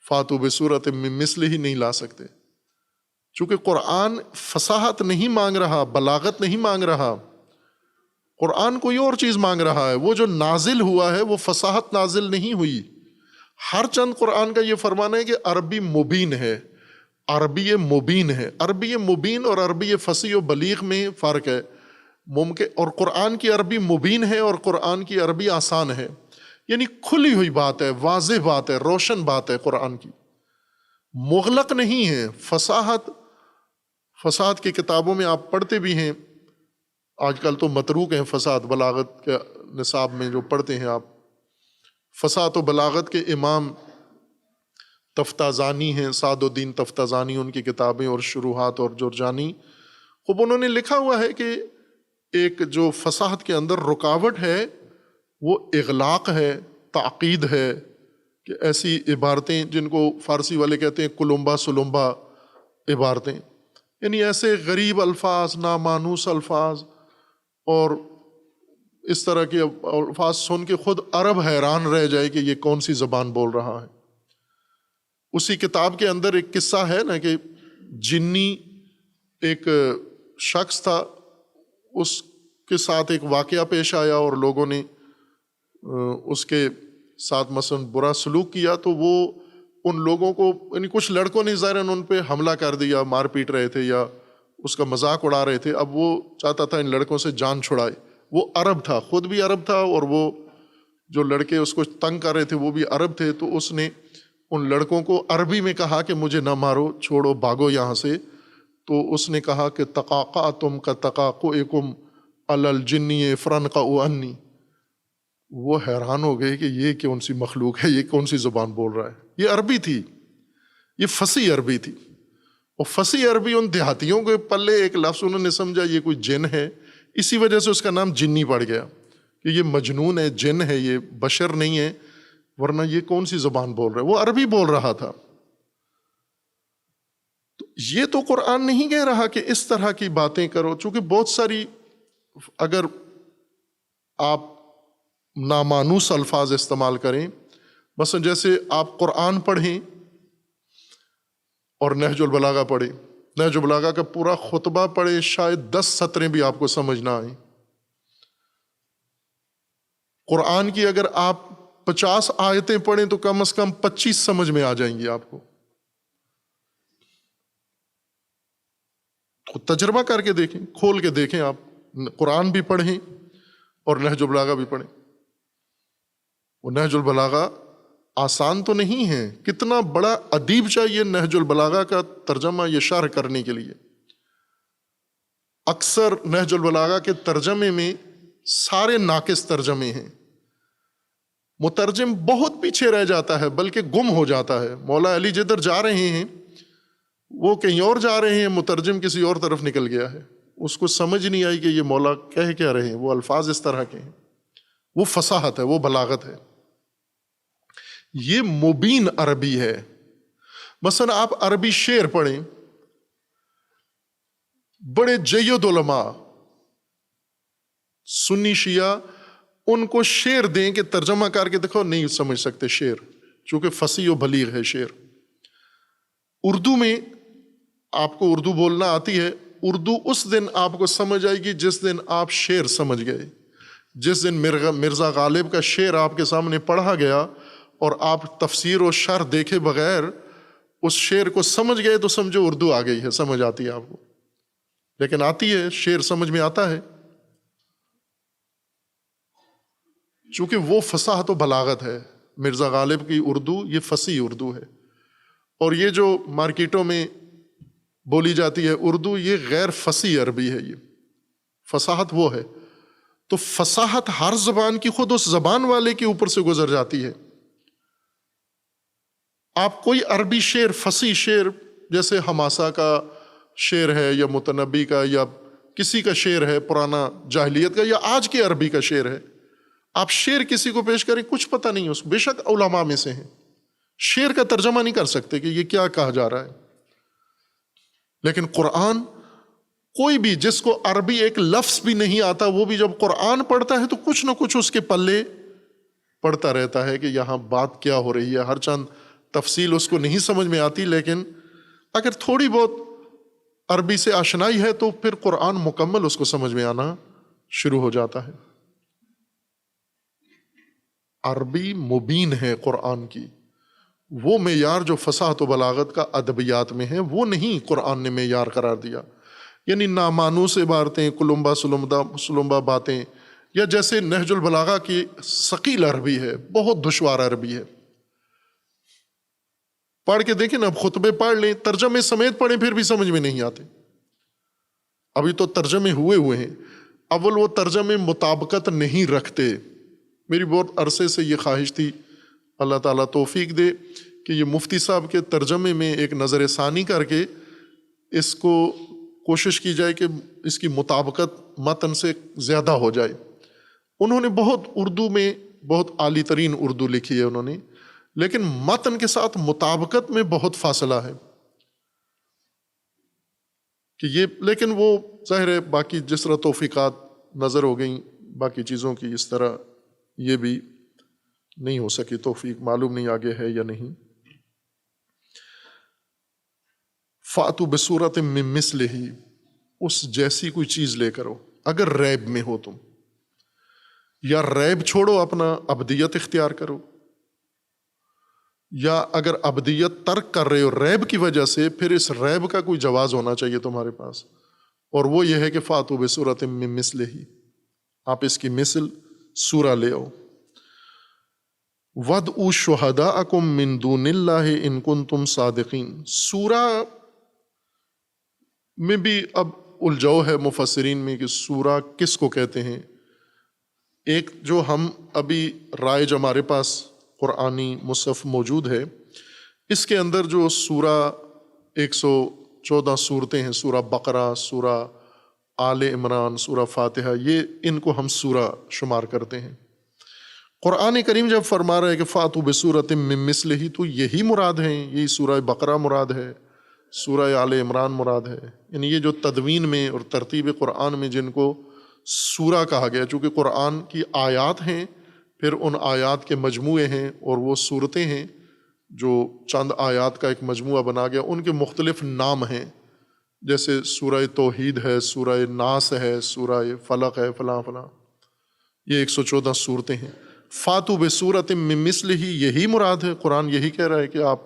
فاتو بصورت من مثلہ ہی نہیں لا سکتے، چونکہ قرآن فصاحت نہیں مانگ رہا، بلاغت نہیں مانگ رہا، قرآن کوئی اور چیز مانگ رہا ہے۔ وہ جو نازل ہوا ہے وہ فصاحت نازل نہیں ہوئی۔ ہر چند قرآن کا یہ فرمانا ہے کہ عربی مبین ہے، عربی مبین ہے۔ عربی مبین اور عربی فصیح و بلیغ میں فرق ہے ممکن، اور قرآن کی عربی مبین ہے اور قرآن کی عربی آسان ہے، یعنی کھلی ہوئی بات ہے، واضح بات ہے، روشن بات ہے قرآن کی، مغلق نہیں ہے۔ فصاحت کی کتابوں میں آپ پڑھتے بھی ہیں، آج کل تو متروک ہیں فصاحت بلاغت کے نصاب میں جو پڑھتے ہیں آپ، فصاحت و بلاغت کے امام تفتازانی ہیں، سعد الدین تفتازانی، ان کی کتابیں اور شروحات اور جرجانی، خوب انہوں نے لکھا ہوا ہے کہ ایک جو فصاحت کے اندر رکاوٹ ہے وہ اغلاق ہے، تعقید ہے، کہ ایسی عبارتیں جن کو فارسی والے کہتے ہیں کلمبا سلمبا عبارتیں، یعنی ایسے غریب الفاظ، نامانوس الفاظ اور اس طرح کے الفاظ سن کے خود عرب حیران رہ جائے کہ یہ کون سی زبان بول رہا ہے۔ اسی کتاب کے اندر ایک قصہ ہے نا کہ جنی ایک شخص تھا، اس کے ساتھ ایک واقعہ پیش آیا اور لوگوں نے اس کے ساتھ مثلا برا سلوک کیا، تو وہ ان لوگوں کو، یعنی کچھ لڑکوں نے ظاہراً ان پہ حملہ کر دیا، مار پیٹ رہے تھے یا اس کا مذاق اڑا رہے تھے۔ اب وہ چاہتا تھا ان لڑکوں سے جان چھڑائے، وہ عرب تھا، خود بھی عرب تھا، اور وہ جو لڑکے اس کو تنگ کر رہے تھے وہ بھی عرب تھے، تو اس نے ان لڑکوں کو عربی میں کہا کہ مجھے نہ مارو، چھوڑو، بھاگو یہاں سے۔ تو اس نے کہا کہ تقاقعتم کا تقاقعکم علی الجنی فرنقعوا عنی۔ وہ حیران ہو گئے کہ یہ کون سی مخلوق ہے، یہ کون سی زبان بول رہا ہے۔ یہ عربی تھی، یہ فصیح عربی تھی۔ اور فصیح عربی ان دیہاتیوں کے پلے ایک لفظ انہوں نے سمجھا یہ کوئی جن ہے، اسی وجہ سے اس کا نام جنی پڑ گیا کہ یہ مجنون ہے، جن ہے، یہ بشر نہیں ہے، ورنہ یہ کون سی زبان بول رہا ہے؟ وہ عربی بول رہا تھا۔ تو یہ تو قرآن نہیں کہہ رہا کہ اس طرح کی باتیں کرو، چونکہ بہت ساری اگر آپ نامانوس الفاظ استعمال کریں، مثلا جیسے آپ قرآن پڑھیں اور نہج البلاغہ پڑھیں، نہج البلاغہ کا پورا خطبہ پڑھیں، شاید 10 سطریں بھی آپ کو سمجھ نہ آئیں۔ قرآن کی اگر آپ 50 آیتیں پڑھیں تو کم از کم 25 سمجھ میں آ جائیں گی آپ کو۔ خود تجربہ کر کے دیکھیں، کھول کے دیکھیں، آپ قرآن بھی پڑھیں اور نہج البلاغہ بھی پڑھیں۔ وہ نہج البلاغہ آسان تو نہیں ہے، کتنا بڑا ادیب چاہیے نہج البلاغہ کا ترجمہ یہ شرح کرنے کے لیے۔ اکثر نہج البلاغہ کے ترجمے میں سارے ناقص ترجمے ہیں، مترجم بہت پیچھے رہ جاتا ہے بلکہ گم ہو جاتا ہے۔ مولا علی جدھر جا رہے ہیں وہ کہیں اور جا رہے ہیں، مترجم کسی اور طرف نکل گیا ہے، اس کو سمجھ نہیں آئی کہ یہ مولا کہہ کیا رہے ہیں، وہ الفاظ اس طرح کے ہیں۔ وہ فصاحت ہے، وہ بلاغت ہے، یہ مبین عربی ہے۔ مثلا آپ عربی شعر پڑھیں، بڑے جید علماء سنی شیعہ ان کو شعر دیں کہ ترجمہ کر کے دیکھو، نہیں سمجھ سکتے شعر، چونکہ فصیح و بلیغ ہے شعر۔ اردو میں آپ کو اردو بولنا آتی ہے، اردو اس دن آپ کو سمجھ آئے گی جس دن آپ شعر سمجھ گئے، جس دن مرزا غالب کا شعر آپ کے سامنے پڑھا گیا اور آپ تفسیر و شرح دیکھے بغیر اس شعر کو سمجھ گئے تو سمجھو اردو آ گئی ہے، سمجھ آتی ہے آپ کو۔ لیکن آتی ہے، شعر سمجھ میں آتا ہے، چونکہ وہ فصاحت و بلاغت ہے۔ مرزا غالب کی اردو یہ فصیح اردو ہے، اور یہ جو مارکیٹوں میں بولی جاتی ہے اردو، یہ غیر فصیح عربی ہے، یہ فصاحت وہ ہے۔ تو فصاحت ہر زبان کی خود اس زبان والے کے اوپر سے گزر جاتی ہے۔ آپ کوئی عربی شعر، فصیح شعر، جیسے حماسہ کا شعر ہے یا متنبی کا یا کسی کا شعر ہے پرانا جاہلیت کا یا آج کے عربی کا شعر ہے، آپ شعر کسی کو پیش کریں کچھ پتہ نہیں اس، بے شک علماء میں سے ہیں، شعر کا ترجمہ نہیں کر سکتے کہ یہ کیا کہا جا رہا ہے۔ لیکن قرآن، کوئی بھی جس کو عربی ایک لفظ بھی نہیں آتا، وہ بھی جب قرآن پڑھتا ہے تو کچھ نہ کچھ اس کے پلے پڑھتا رہتا ہے کہ یہاں بات کیا ہو رہی ہے۔ ہر چند تفصیل اس کو نہیں سمجھ میں آتی، لیکن اگر تھوڑی بہت عربی سے آشنائی ہے تو پھر قرآن مکمل اس کو سمجھ میں آنا شروع ہو جاتا ہے۔ عربی مبین ہے قرآن کی، وہ معیار جو فصاحت و بلاغت کا ادبیات میں ہے وہ نہیں قرآن نے معیار قرار دیا۔ یعنی نامانوس عبارتیں، کلمبا سلمبا باتیں، یا جیسے نہج البلاغہ کی ثقیل عربی ہے، بہت دشوار عربی ہے، پڑھ کے دیکھیں نا، اب خطبے پڑھ لیں، ترجمے سمیت پڑھیں پھر بھی سمجھ میں نہیں آتے۔ ابھی تو ترجمے ہوئے ہیں، اول وہ ترجمے مطابقت نہیں رکھتے۔ میری بہت عرصے سے یہ خواہش تھی، اللہ تعالیٰ توفیق دے کہ یہ مفتی صاحب کے ترجمے میں ایک نظر ثانی کر کے اس کو کوشش کی جائے کہ اس کی مطابقت متن سے زیادہ ہو جائے۔ انہوں نے بہت اردو میں بہت عالی ترین اردو لکھی ہے انہوں نے، لیکن متن کے ساتھ مطابقت میں بہت فاصلہ ہے کہ یہ، لیکن وہ ظاہر ہے باقی جس طرح توفیقات نظر ہو گئیں باقی چیزوں کی، اس طرح یہ بھی نہیں ہو سکی توفیق، معلوم نہیں آگے ہے یا نہیں۔ فَأْتُوا بِسُورَةٍ مِّن مِّثْلِهِ، اس جیسی کوئی چیز لے کرو اگر ریب میں ہو تم، یا ریب چھوڑو اپنا ابدیت اختیار کرو، یا اگر ابدیت ترک کر رہے ہو ریب کی وجہ سے، پھر اس ریب کا کوئی جواز ہونا چاہیے تمہارے پاس، اور وہ یہ ہے کہ فَأْتُوا بِسُورَةٍ مِّن مِّثْلِهِ، آپ اس کی مثل سورہ لے آؤ۔ وَادْعُوا شُهَدَاءَكُم مِّن دُونِ اللَّهِ إِن كُنتُمْ صَادِقِينَ۔ سورہ میں بھی اب الجھو ہے مفسرین میں کہ سورہ کس کو کہتے ہیں۔ ایک جو ہم ابھی رائج ہمارے پاس قرآنی مصحف موجود ہے، اس کے اندر جو سورہ 114 صورتیں ہیں، سورہ بقرہ، سورہ آل عمران، سورہ فاتحہ، یہ ان کو ہم سورہ شمار کرتے ہیں۔ قرآن کریم جب فرما رہا ہے کہ فاتوا بسورۃ من مثلہ، تو یہی مراد ہیں، یہی سورہ بقرہ مراد ہے، سورہ آل عمران مراد ہے۔ یعنی یہ جو تدوین میں اور ترتیب قرآن میں جن کو سورہ کہا گیا، چونکہ قرآن کی آیات ہیں، پھر ان آیات کے مجموعے ہیں، اور وہ صورتیں ہیں جو چند آیات کا ایک مجموعہ بنا گیا، ان کے مختلف نام ہیں، جیسے سورہ توحید ہے، سورہ ناس ہے، سورہ فلق ہے، فلاں فلاں، یہ 114 صورتیں ہیں۔ فاتوا بسورۃ من مثلہ، یہی مراد ہے، قرآن یہی کہہ رہا ہے کہ آپ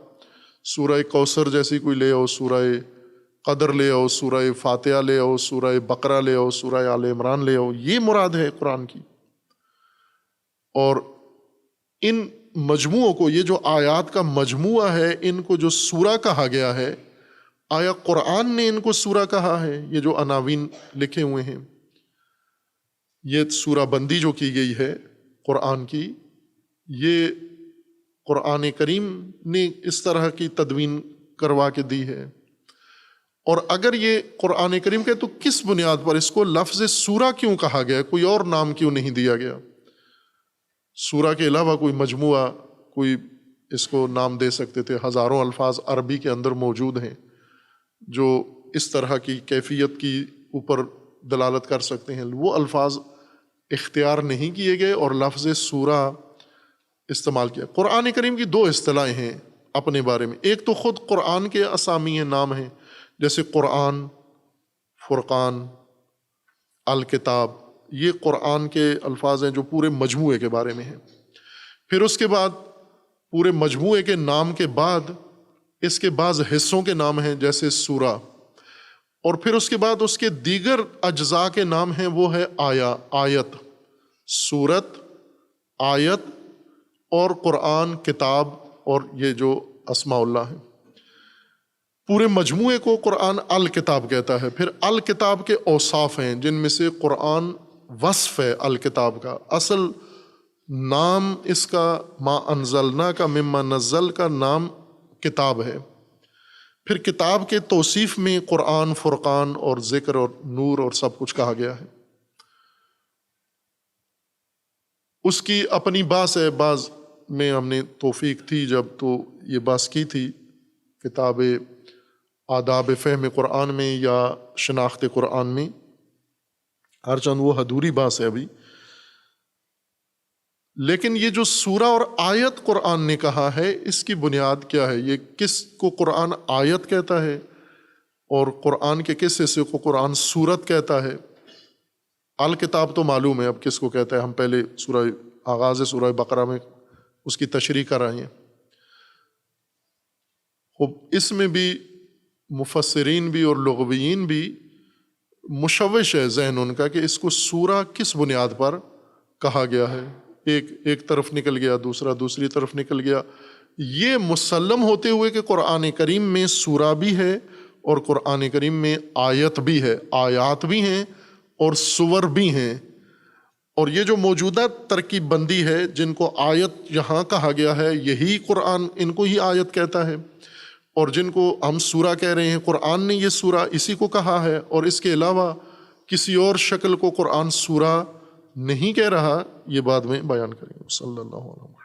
سورہ کوثر جیسی کوئی لے آؤ، سورہ قدر لے آؤ، سورہ فاتحہ لے آؤ، سورہ بقرہ لے آؤ، سورہ آل عمران لے آؤ، یہ مراد ہے قرآن کی۔ اور ان مجموعوں کو، یہ جو آیات کا مجموعہ ہے، ان کو جو سورہ کہا گیا ہے، آیا قرآن نے ان کو سورہ کہا ہے؟ یہ جو عناوین لکھے ہوئے ہیں، یہ سورہ بندی جو کی گئی ہے قرآن کی، یہ قرآن کریم نے اس طرح کی تدوین کروا کے دی ہے۔ اور اگر یہ قرآن کریم کے، تو کس بنیاد پر اس کو لفظ سورہ کیوں کہا گیا؟ کوئی اور نام کیوں نہیں دیا گیا؟ سورہ کے علاوہ کوئی مجموعہ، کوئی اس کو نام دے سکتے تھے۔ ہزاروں الفاظ عربی کے اندر موجود ہیں جو اس طرح کی کیفیت کی اوپر دلالت کر سکتے ہیں، وہ الفاظ اختیار نہیں کیے گئے اور لفظ سورہ استعمال کیا۔ قرآن کریم کی 2 اصطلاحیں ہیں اپنے بارے میں، ایک تو خود قرآن کے اسامی ہیں، نام ہیں، جیسے قرآن، فرقان، الکتاب، یہ قرآن کے الفاظ ہیں جو پورے مجموعے کے بارے میں ہیں۔ پھر اس کے بعد پورے مجموعے کے نام کے بعد اس کے بعض حصوں کے نام ہیں، جیسے سورہ، اور پھر اس کے بعد اس کے دیگر اجزاء کے نام ہیں، وہ ہے آیت، سورت، آیت، اور قرآن، کتاب، اور یہ جو اسماء اللہ ہیں۔ پورے مجموعے کو قرآن الکتاب کہتا ہے۔ پھر الکتاب کے اوصاف ہیں، جن میں سے قرآن وصف ہے الکتاب کا، اصل نام اس کا ما انزلنا کا، مما نزل کا نام کتاب ہے۔ پھر کتاب کے توصیف میں قرآن، فرقان اور ذکر اور نور اور سب کچھ کہا گیا ہے۔ اس کی اپنی بحث ہے، بعض میں ہم نے توفیق تھی جب تو یہ بحث کی تھی کتاب آداب فہم قرآن میں یا شناخت قرآن میں، ہرچند وہ ادھوری بحث ہے ابھی۔ لیکن یہ جو سورہ اور آیت قرآن نے کہا ہے، اس کی بنیاد کیا ہے؟ یہ کس کو قرآن آیت کہتا ہے اور قرآن کے کس حصے کو قرآن سورت کہتا ہے؟ الکتاب تو معلوم ہے اب کس کو کہتا ہے، ہم پہلے آغاز سورہ بقرہ میں اس کی تشریح کر رہے ہیں۔ خب اس میں بھی مفسرین بھی اور لغویین بھی مشوش ہے ذہن ان کا کہ اس کو سورہ کس بنیاد پر کہا گیا ہے۔ ایک طرف نکل گیا، دوسرا دوسری طرف نکل گیا۔ یہ مسلم ہوتے ہوئے کہ قرآن کریم میں سورہ بھی ہے اور قرآن کریم میں آیت بھی ہے، آیات بھی ہیں اور سور بھی ہیں، اور یہ جو موجودہ ترکیب بندی ہے، جن کو آیت یہاں کہا گیا ہے، یہی قرآن ان کو ہی آیت کہتا ہے، اور جن کو ہم سورہ کہہ رہے ہیں، قرآن نے یہ سورہ اسی کو کہا ہے، اور اس کے علاوہ کسی اور شکل کو قرآن سورہ نہیں کہہ رہا۔ یہ بعد میں بیان کریں گے۔ صلی اللہ علیہ وسلم۔